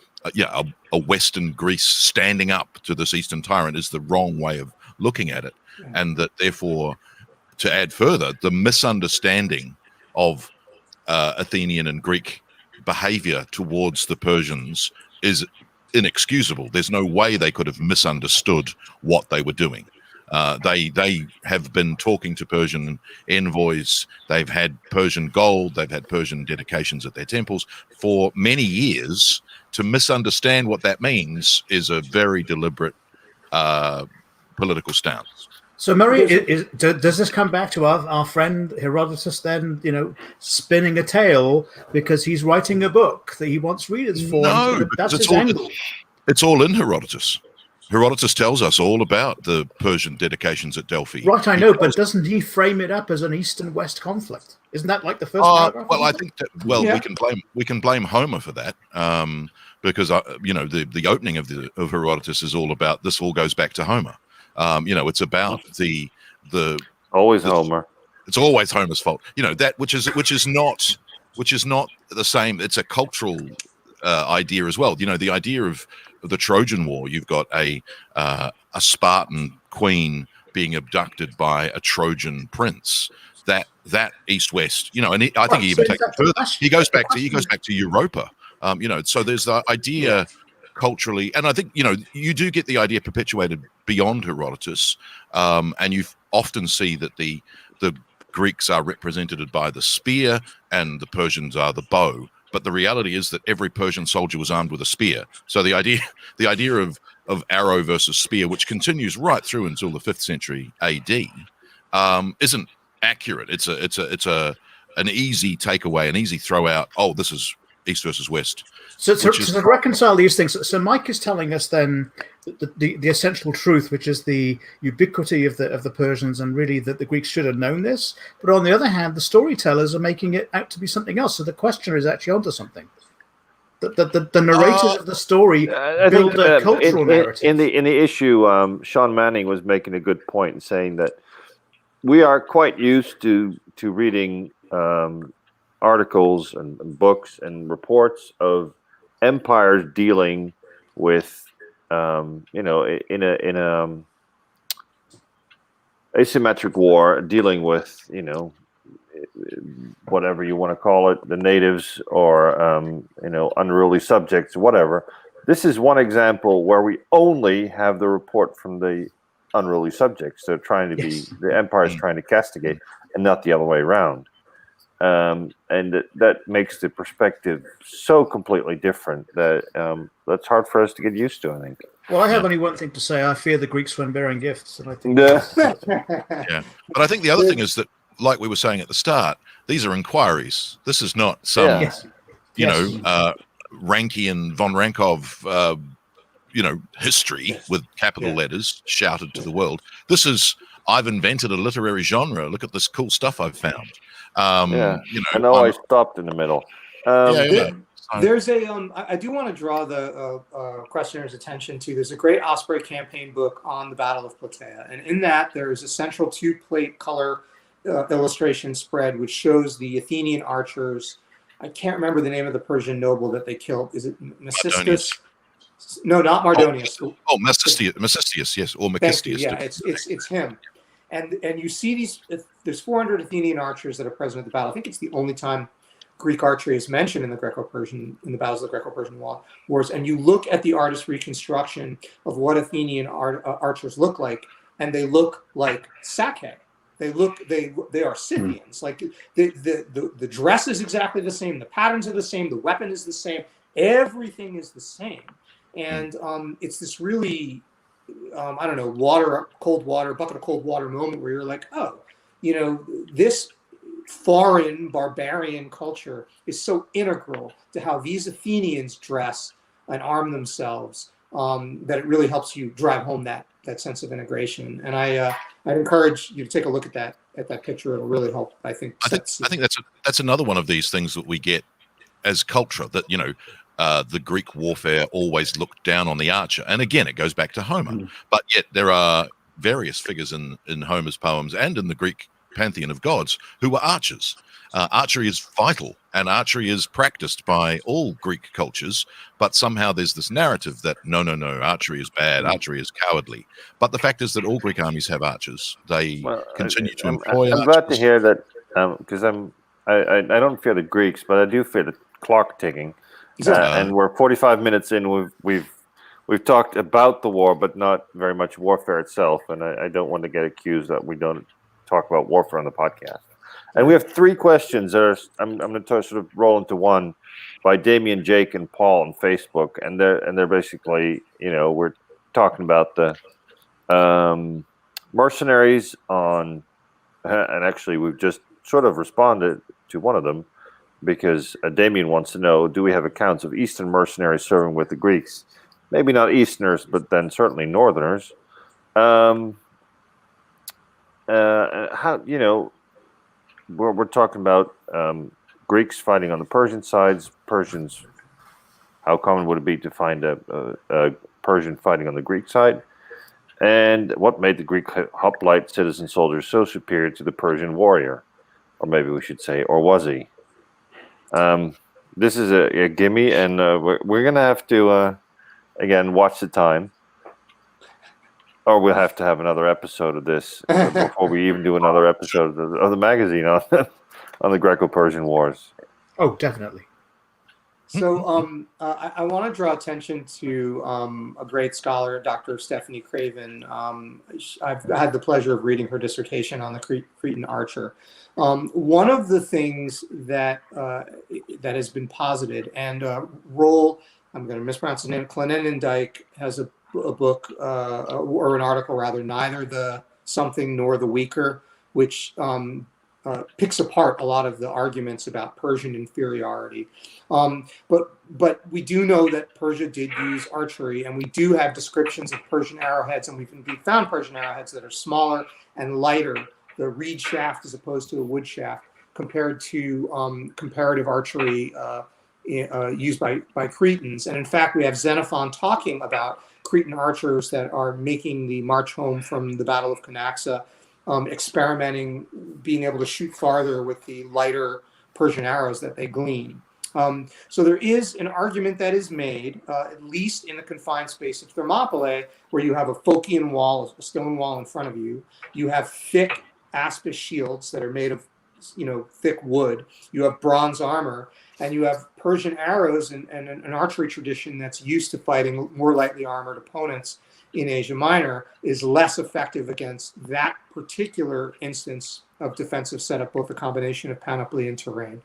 Western Greece standing up to this Eastern tyrant is the wrong way of looking at it. And that therefore, to add further, the misunderstanding of Athenian and Greek behavior towards the Persians is inexcusable. There's no way they could have misunderstood what they were doing. They have been talking to Persian envoys. They've had Persian gold. They've had Persian dedications at their temples for many years. To misunderstand what that means is a very deliberate political stance. So, Murray, does this come back to our friend Herodotus then, spinning a tale because he's writing a book that he wants readers for? No, that's his angle. It's all in Herodotus. Herodotus tells us all about the Persian dedications at Delphi. Right, I know, but doesn't he frame it up as an East and West conflict? Isn't that like the first paragraph? Well, I think that we can blame Homer for that, because the opening of Herodotus is all about this. All goes back to Homer. It's about the always Homer. It's always Homer's fault. That which is not the same. It's a cultural idea as well. The idea of the Trojan War. You've got a Spartan queen being abducted by a Trojan prince. That East-West. And I think he even takes it further. He goes back to Europa. So there's the idea culturally, and I think you do get the idea perpetuated beyond Herodotus, and you often see that the Greeks are represented by the spear and the Persians are the bow. But the reality is that every Persian soldier was armed with a spear. So the idea of arrow versus spear, which continues right through until the 5th century AD, isn't accurate. It's an easy takeaway, an easy throw out. Oh, this is East versus West. So to reconcile these things, so Mike is telling us then the essential truth, which is the ubiquity of the Persians, and really that the Greeks should have known this. But on the other hand, the storytellers are making it out to be something else. So the questioner is actually onto something. The narrators of the story build a cultural narrative. In the issue, Sean Manning was making a good point in saying that we are quite used to reading articles and books and reports of empires dealing with, in a asymmetric war, dealing with, whatever you want to call it, the natives or, unruly subjects, whatever. This is one example where we only have the report from the unruly subjects. They're trying to be, the empire is trying to castigate, and not the other way around. And that makes the perspective so completely different that that's hard for us to get used to, I think. Well, I have only one thing to say. I fear the Greeks when bearing gifts. And I think yeah. But I think the other thing is that, like we were saying at the start, these are inquiries. This is not some, Rankian, von Rankov, history with capital letters shouted to the world. This is, I've invented a literary genre. Look at this cool stuff I've found. I know I stopped in the middle. There's I do want to draw the questioner's attention to, there's a great Osprey campaign book on the Battle of Plataea. And in that, there's a central 2-plate color illustration spread, which shows the Athenian archers. I can't remember the name of the Persian noble that they killed. Is it Mecisteus? No, not Mardonius. Mecisteus, yes, or Mecisteus. Yeah, it's him. And you see these, there's 400 Athenian archers that are present at the battle. I think it's the only time Greek archery is mentioned in the the battles of the Greco-Persian Wars. And you look at the artist's reconstruction of what Athenian archers look like, and they look like sackhead. They are Scythians. Like the dress is exactly the same, the patterns are the same, the weapon is the same, everything is the same. And it's this really bucket of cold water moment where you're like, oh, this foreign barbarian culture is so integral to how these Athenians dress and arm themselves, that it really helps you drive home that sense of integration. And I'd encourage you to take a look at that picture. It'll really help, I think. I think that's another one of these things that we get as culture, that the Greek warfare always looked down on the archer. And again, it goes back to Homer. But yet there are various figures in Homer's poems and in the Greek pantheon of gods who were archers. Archery is vital, and archery is practiced by all Greek cultures, but somehow there's this narrative that no, archery is bad, archery is cowardly. But the fact is that all Greek armies have archers. They continue to employ archers. I'm glad to hear that, because I don't fear the Greeks, but I do fear the clock ticking, and we're 45 minutes in. We've talked about the war, but not very much warfare itself. And I don't want to get accused that we don't talk about warfare on the podcast. And we have 3 questions that are I'm going to sort of roll into one by Damien, Jake, and Paul on Facebook, and they're basically, we're talking about the mercenaries on, and actually we've just sort of responded to one of them because Damien wants to know: do we have accounts of Eastern mercenaries serving with the Greeks? Maybe not Easterners, but then certainly Northerners. How we're talking about Greeks fighting on the Persian sides. Persians, how common would it be to find a Persian fighting on the Greek side? And what made the Greek hoplite citizen soldier so superior to the Persian warrior? Or maybe we should say, or was he? This is a gimme, and we're going to have to, again, watch the time. Or we'll have to have another episode of this before we even do another episode of the magazine on the Greco-Persian Wars. Oh, definitely. So I want to draw attention to a great scholar, Dr. Stephanie Craven. I've had the pleasure of reading her dissertation on the Cretan archer. One of the things that has been posited, and Roll, I'm going to mispronounce his name, Clenendijk has a book or an article rather, Neither the Something Nor the Weaker, which picks apart a lot of the arguments about Persian inferiority. But we do know that Persia did use archery, and we do have descriptions of Persian arrowheads, and we've indeed found Persian arrowheads that are smaller and lighter, the reed shaft as opposed to a wood shaft, compared to comparative archery used by Cretans. And in fact, we have Xenophon talking about Cretan archers that are making the march home from the Battle of Canaxa, experimenting, being able to shoot farther with the lighter Persian arrows that they glean. So there is an argument that is made, at least in the confined space of Thermopylae, where you have a Phocian wall, a stone wall in front of you. You have thick aspis shields that are made of, thick wood. You have bronze armor, and you have Persian arrows and an archery tradition that's used to fighting more lightly armored opponents in Asia Minor is less effective against that particular instance of defensive setup, both a combination of panoply and terrain.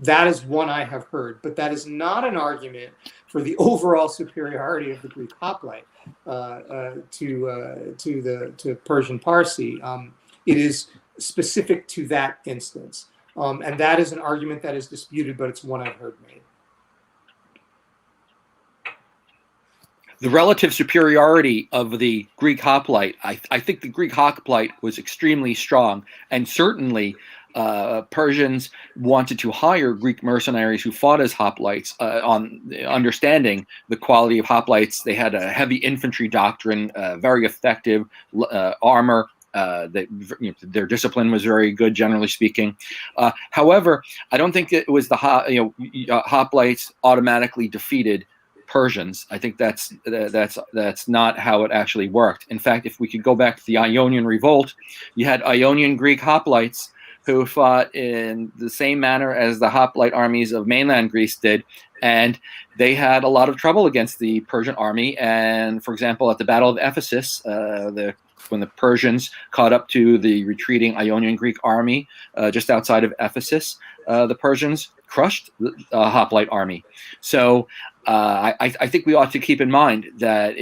That is one I have heard, but that is not an argument for the overall superiority of the Greek hoplite to Persian Parsi. It is specific to that instance. And that is an argument that is disputed, but it's one I've heard made. The relative superiority of the Greek hoplite, I think the Greek hoplite was extremely strong, and certainly Persians wanted to hire Greek mercenaries who fought as hoplites on understanding the quality of hoplites. They had a heavy infantry doctrine, very effective armor. Their discipline was very good, generally speaking. However, I don't think it was the hoplites automatically defeated Persians. I think that's not how it actually worked. In fact, if we could go back to the Ionian Revolt, you had Ionian Greek hoplites who fought in the same manner as the hoplite armies of mainland Greece did, and they had a lot of trouble against the Persian army. And for example, at the Battle of Ephesus, when the Persians caught up to the retreating Ionian Greek army just outside of Ephesus, the Persians crushed the hoplite army. So I think we ought to keep in mind that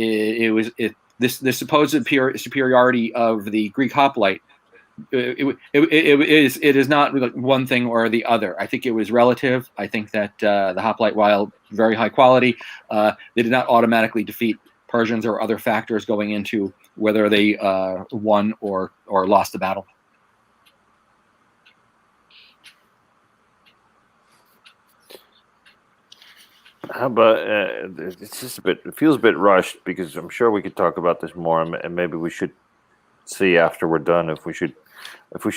this supposed superiority of the Greek hoplite. It is not one thing or the other. I think it was relative. I think that the hoplite, while very high quality, they did not automatically defeat Persians or other factors going into whether they won or lost the battle. How about it's just it feels a bit rushed, because I'm sure we could talk about this more, and maybe we should see after we're done if we should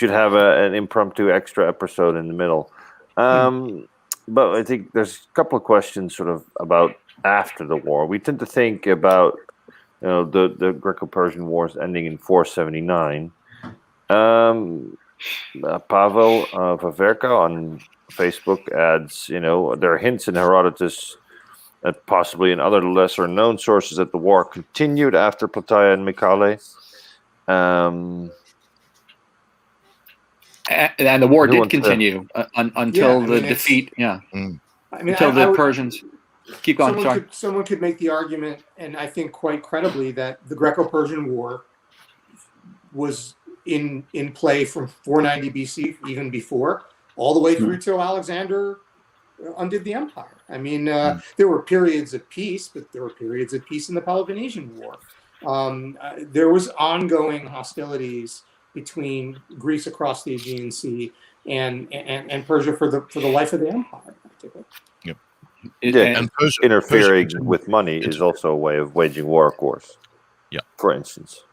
have an impromptu extra episode in the middle. But I think there's a couple of questions sort of about after the war. We tend to think about the Greco-Persian Wars ending in 479. Pavel Vaverka on Facebook adds, there are hints in Herodotus and possibly in other lesser known sources that the war continued after Plataea and Mycale. And the war Who did wants to- continue until the defeat. Yeah. Until the Persians. Keep going. Sorry. Someone could make the argument, and I think quite credibly, that the Greco-Persian War was in play from 490 BC, even before, all the way through till Alexander undid the empire. I mean, there were periods of peace, but there were periods of peace in the Peloponnesian War. There was ongoing hostilities between Greece across the Aegean Sea and Persia for the life of the empire. And interfering with money is also a way of waging war, of course. Yeah. For instance.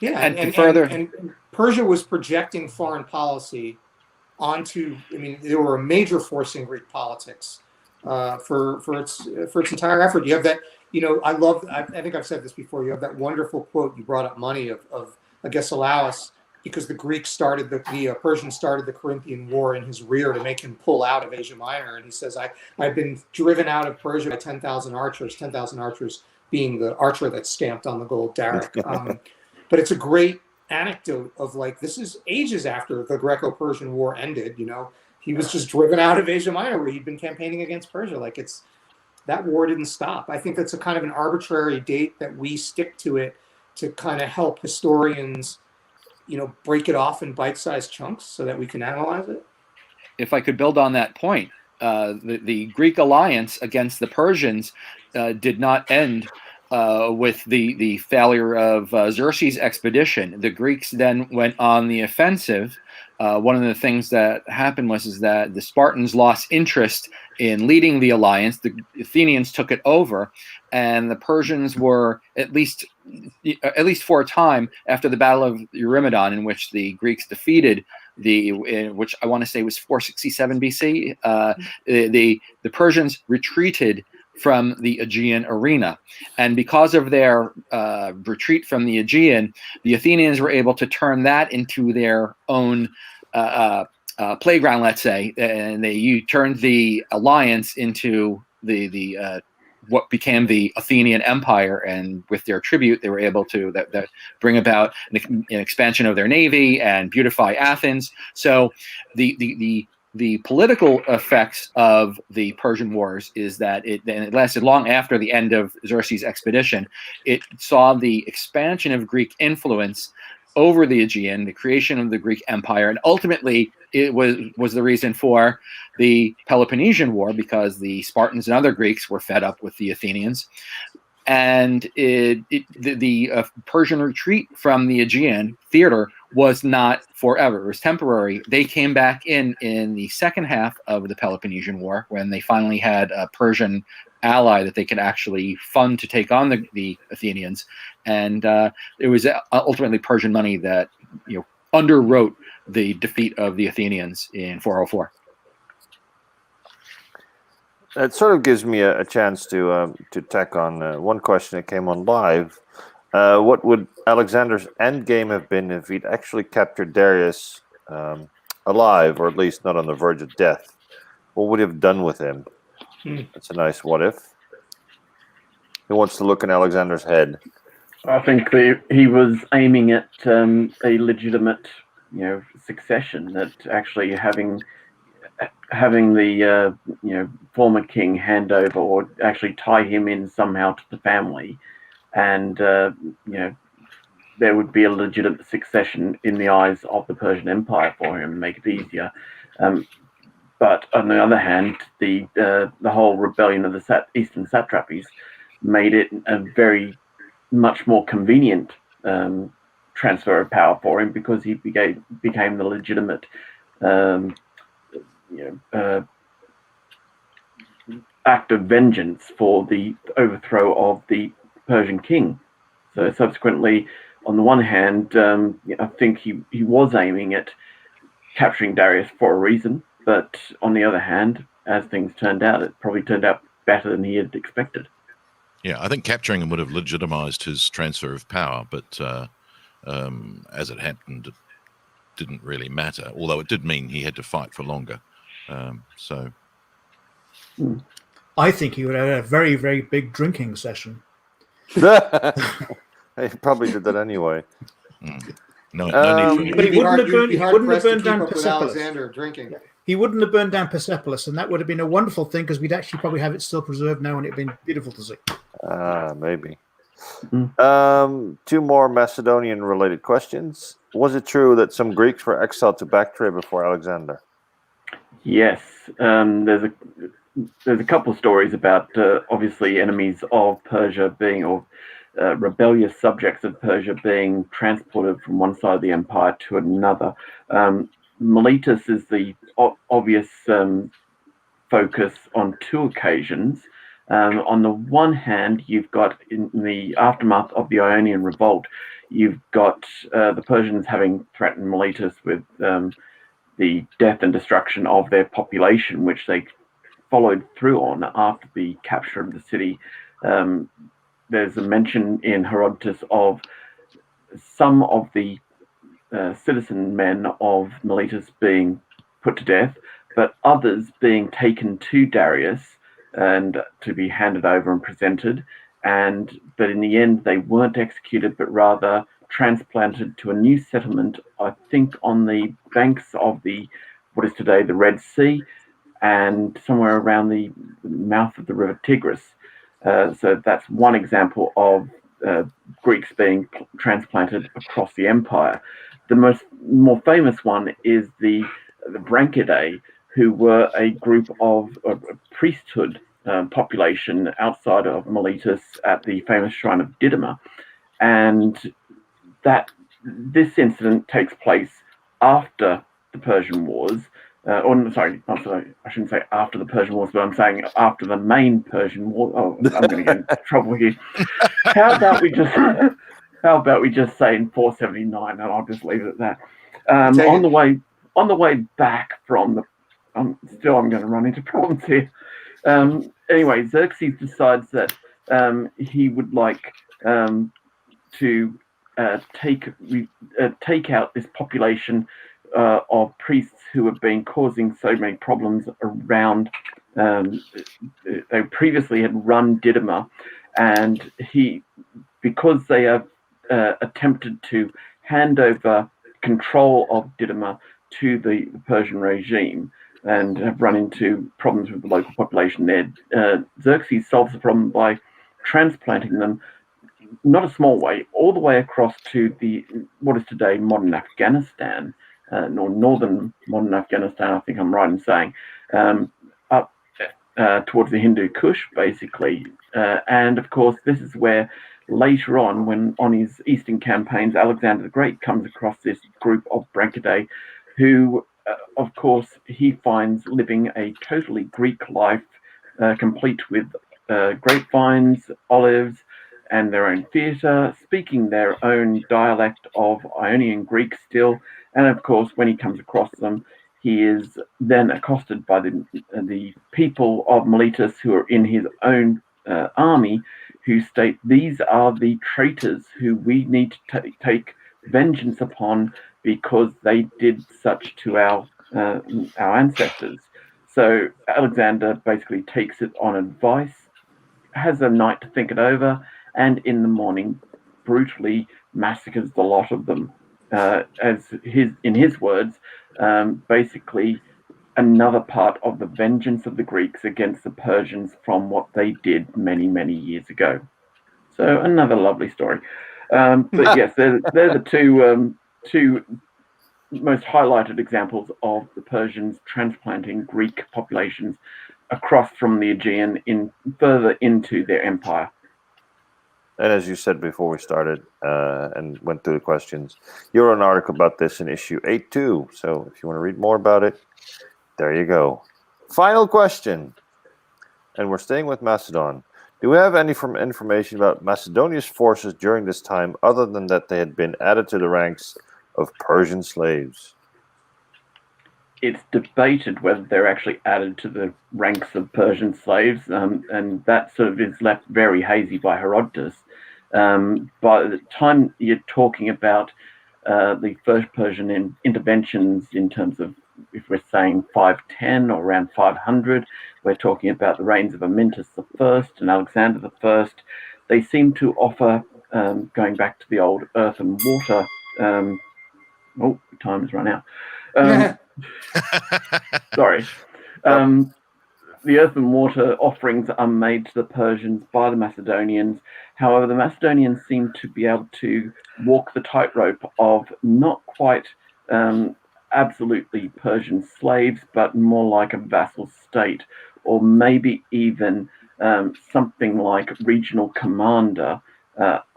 Yeah, and further, and Persia was projecting foreign policy onto. I mean, they were a major force in Greek politics for its entire effort. You have that. I think I've said this before. You have that wonderful quote. You brought up money of Agesilaus, because the Greeks started the Persians started the Corinthian War in his rear to make him pull out of Asia Minor, and he says, I've been driven out of Persia by 10,000 archers. 10,000 archers being the archer that's stamped on the gold daric. But it's a great anecdote of this is ages after the Greco-Persian War ended. He was just driven out of Asia Minor where he'd been campaigning against Persia. That war didn't stop. I think that's a kind of an arbitrary date that we stick to it to kind of help historians, break it off in bite-sized chunks so that we can analyze it. If I could build on that point, the Greek alliance against the Persians did not end with the failure of Xerxes' expedition. The Greeks then went on the offensive. One of the things that happened was that the Spartans lost interest in leading the alliance. The Athenians took it over, and the Persians were, at least for a time, after the Battle of Eurymedon, in which the Greeks defeated which I want to say was 467 BC. The Persians retreated from the Aegean arena. And because of their retreat from the Aegean, the Athenians were able to turn that into their own playground, let's say, and they turned the alliance into the what became the Athenian Empire, and with their tribute, they were able to that bring about an expansion of their navy and beautify Athens. So the political effects of the Persian Wars is that it lasted long after the end of Xerxes' expedition. It saw the expansion of Greek influence over the Aegean, the creation of the Greek Empire, and ultimately it was the reason for the Peloponnesian War, because the Spartans and other Greeks were fed up with the Athenians. And the Persian retreat from the Aegean theater was not forever. It was temporary. They came back in the second half of the Peloponnesian War, when they finally had a Persian ally that they could actually fund to take on the Athenians. And it was ultimately Persian money that underwrote the defeat of the Athenians in 404. It sort of gives me a chance to tack on one question that came on live. What would Alexander's endgame have been if he'd actually captured Darius alive, or at least not on the verge of death? What would he have done with him? That's a nice what if. Who wants to look in Alexander's head? I think he was aiming at a legitimate, succession. That actually having the former king hand over, or actually tie him in somehow to the family, and there would be a legitimate succession in the eyes of the Persian Empire for him, make it easier. But on the other hand, the whole rebellion of the Eastern satrapies made it a very much more convenient transfer of power for him, because he became the legitimate act of vengeance for the overthrow of the Persian king. So subsequently, on the one hand, I think he was aiming at capturing Darius for a reason, but on the other hand, as things turned out, it probably turned out better than he had expected. Yeah, I think capturing him would have legitimized his transfer of power, but as it happened, it didn't really matter, although it did mean he had to fight for longer. So I think he would have had a very, very big drinking session. He probably did that anyway. no need for But he wouldn't have burned- You'd be he hard wouldn't have pressed to burned keep down up with Persepolis. Alexander drinking. He wouldn't have burned down Persepolis, and that would have been a wonderful thing because we'd actually probably have it still preserved now, and it'd been beautiful to see. Maybe. Mm. Two more Macedonian-related questions. Was it true that some Greeks were exiled to Bactria before Alexander? Yes, there's a couple of stories about obviously enemies of Persia being, or rebellious subjects of Persia being transported from one side of the empire to another. Miletus is the obvious focus on two occasions. On the one hand, you've got in the aftermath of the Ionian Revolt, you've got the Persians having threatened Miletus with the death and destruction of their population, which they followed through on after the capture of the city. There's a mention in Herodotus of some of the citizen men of Miletus being put to death, but others being taken to Darius and to be handed over and presented. But in the end, they weren't executed, but rather transplanted to a new settlement, I think on the banks of what is today the Red Sea, and somewhere around the mouth of the river Tigris. So that's one example of Greeks being transplanted across the empire. The more famous one is the Branchidae, who were a group of a priesthood population outside of Miletus at the famous shrine of Didyma, and this incident takes place after the Persian Wars. I shouldn't say after the Persian Wars, but I'm saying after the main Persian War. Oh, I'm going to get in trouble here. How about we just say in 479, and I'll just leave it at that. On the way back from the, I'm going to run into problems here. Anyway, Xerxes decides that he would like to take out this population of priests who have been causing so many problems around. They previously had run Didyma, and because they have attempted to hand over control of Didyma to the Persian regime and have run into problems with the local population there, Xerxes solves the problem by transplanting them, not a small way, all the way across to what is today modern Afghanistan, or northern modern Afghanistan, I think I'm right in saying, up towards the Hindu Kush, basically. And of course, this is where later on, when on his eastern campaigns, Alexander the Great comes across this group of Branchidae, who, of course, he finds living a totally Greek life, complete with grapevines, olives, and their own theatre, speaking their own dialect of Ionian Greek still. And of course, when he comes across them, he is then accosted by the people of Miletus who are in his own army, who state, these are the traitors who we need to take vengeance upon because they did such to our ancestors. So Alexander basically takes it on advice, has a night to think it over, and in the morning brutally massacres the lot of them. In his words, basically another part of the vengeance of the Greeks against the Persians from what they did many, many years ago. So another lovely story. But yes, they're the two most highlighted examples of the Persians transplanting Greek populations across from the Aegean further into their empire. And as you said before we started and went through the questions, you wrote an article about this in issue 8.2. So if you want to read more about it, there you go. Final question. And we're staying with Macedon. Do we have any information about Macedonia's forces during this time other than that they had been added to the ranks of Persian slaves? It's debated whether they're actually added to the ranks of Persian slaves, and that sort of is left very hazy by Herodotus. By the time you're talking about the first Persian interventions in terms of if we're saying 510 or around 500, we're talking about the reigns of Amyntas I and Alexander I. They seem to offer, going back to the old earth and water. Time has run out. Sorry. The earth and water offerings are made to the Persians by the Macedonians. However, the Macedonians seem to be able to walk the tightrope of not quite absolutely Persian slaves, but more like a vassal state, or maybe even something like regional commander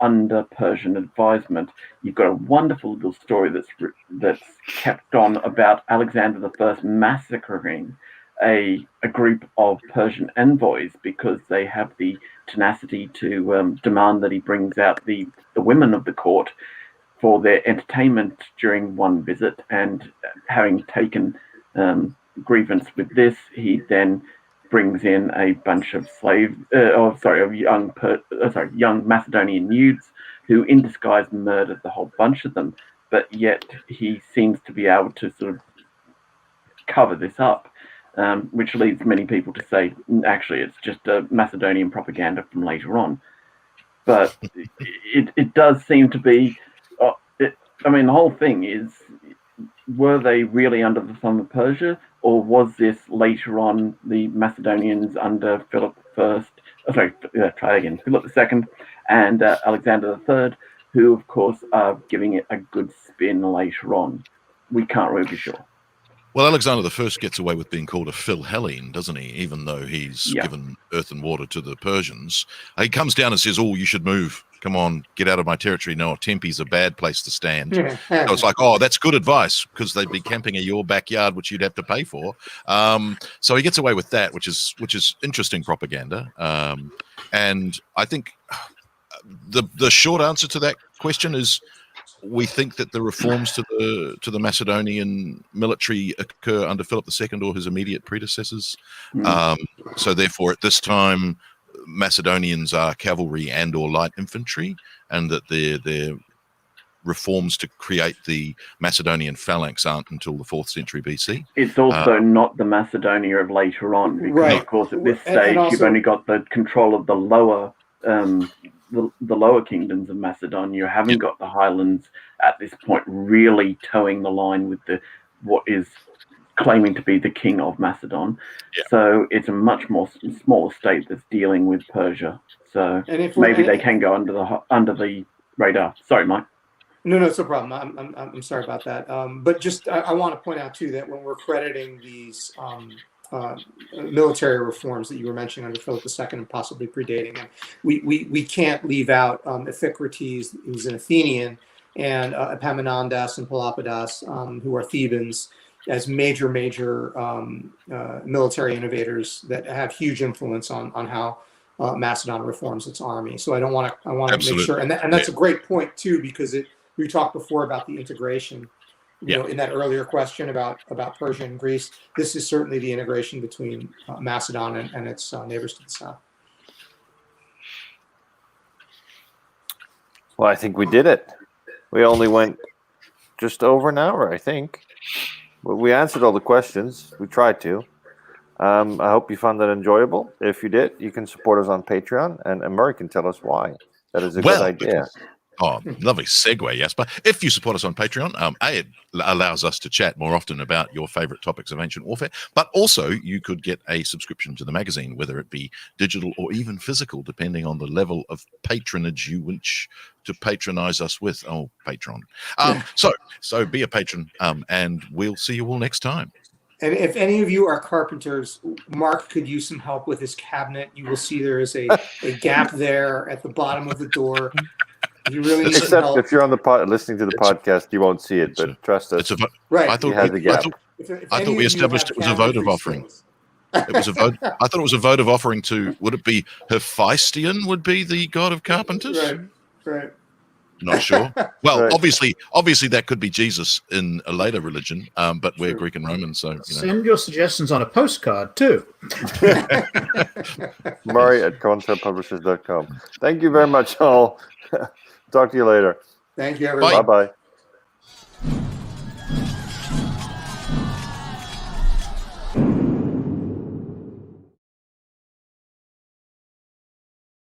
under Persian advisement. You've got a wonderful little story that's kept on about Alexander I massacring a group of Persian envoys because they have the tenacity to demand that he brings out the women of the court for their entertainment during one visit. And having taken grievance with this, he then brings in a bunch of young Macedonian youths who in disguise murdered the whole bunch of them. But yet he seems to be able to sort of cover this up. Which leads many people to say, actually, it's just a Macedonian propaganda from later on. But it does seem to be, the whole thing is, were they really under the thumb of Persia, or was this later on the Macedonians under Philip II and Alexander III, who, of course, are giving it a good spin later on? We can't really be sure. Well, Alexander I gets away with being called a Philhellene, doesn't he? Even though he's given earth and water to the Persians. He comes down and says, "Oh, you should move. Come on, get out of my territory. No, Tempe's a bad place to stand." So it's like, oh, that's good advice, because they'd be camping in your backyard, which you'd have to pay for. So he gets away with that, which is interesting propaganda. And I think the short answer to that question is, we think that the reforms to the Macedonian military occur under Philip II or his immediate predecessors. So therefore, at this time, Macedonians are cavalry and or light infantry, and that their reforms to create the Macedonian phalanx aren't until the 4th century BC. It's also not the Macedonia of later on, because of course at this stage you've only got the control of the lower the lower kingdoms of Macedonia. You haven't got the highlands at this point really towing the line with what is claiming to be the king of Macedon. So it's a much more smaller state that's dealing with Persia. So maybe they can go under the radar. Sorry, Mike. No, it's no problem. I'm sorry about that. But just I want to point out too that when we're crediting these military reforms that you were mentioning under Philip II and possibly predating him, we can't leave out Iphicrates, who's an Athenian, and Epaminondas and Pelopidas, who are Thebans, as major military innovators that have huge influence on how Macedon reforms its army. So I want to make sure, and that's a great point too, because we talked before about the integration. You know, in that earlier question about Persia and Greece, this is certainly the integration between Macedon and its neighbors to the south. Well, I think we did it. We only went just over an hour, I think. But we answered all the questions. We tried to. I hope you found that enjoyable. If you did, you can support us on Patreon, and Murray can tell us why. That is a good idea. Oh, lovely segue, Jasper. If you support us on Patreon, it allows us to chat more often about your favorite topics of ancient warfare, but also you could get a subscription to the magazine, whether it be digital or even physical, depending on the level of patronage you wish to patronize us with. Oh, Patreon. So be a patron, and we'll see you all next time. And if any of you are carpenters, Mark could use some help with his cabinet. You will see there is a gap there at the bottom of the door. You really need some help. If you're on the listening to the podcast, you won't see it, but trust us. Right. I thought we established it was a votive offering. It was a vote. I thought it was a votive offering to. Would it be Hephaestion? Would be the god of carpenters? Right. Not sure. Well, obviously that could be Jesus in a later religion, but we're Greek and Roman, so Send your suggestions on a postcard too. Murray at conceptpublishers.com. Thank you very much, all. Talk to you later. Thank you, everybody. Bye-bye.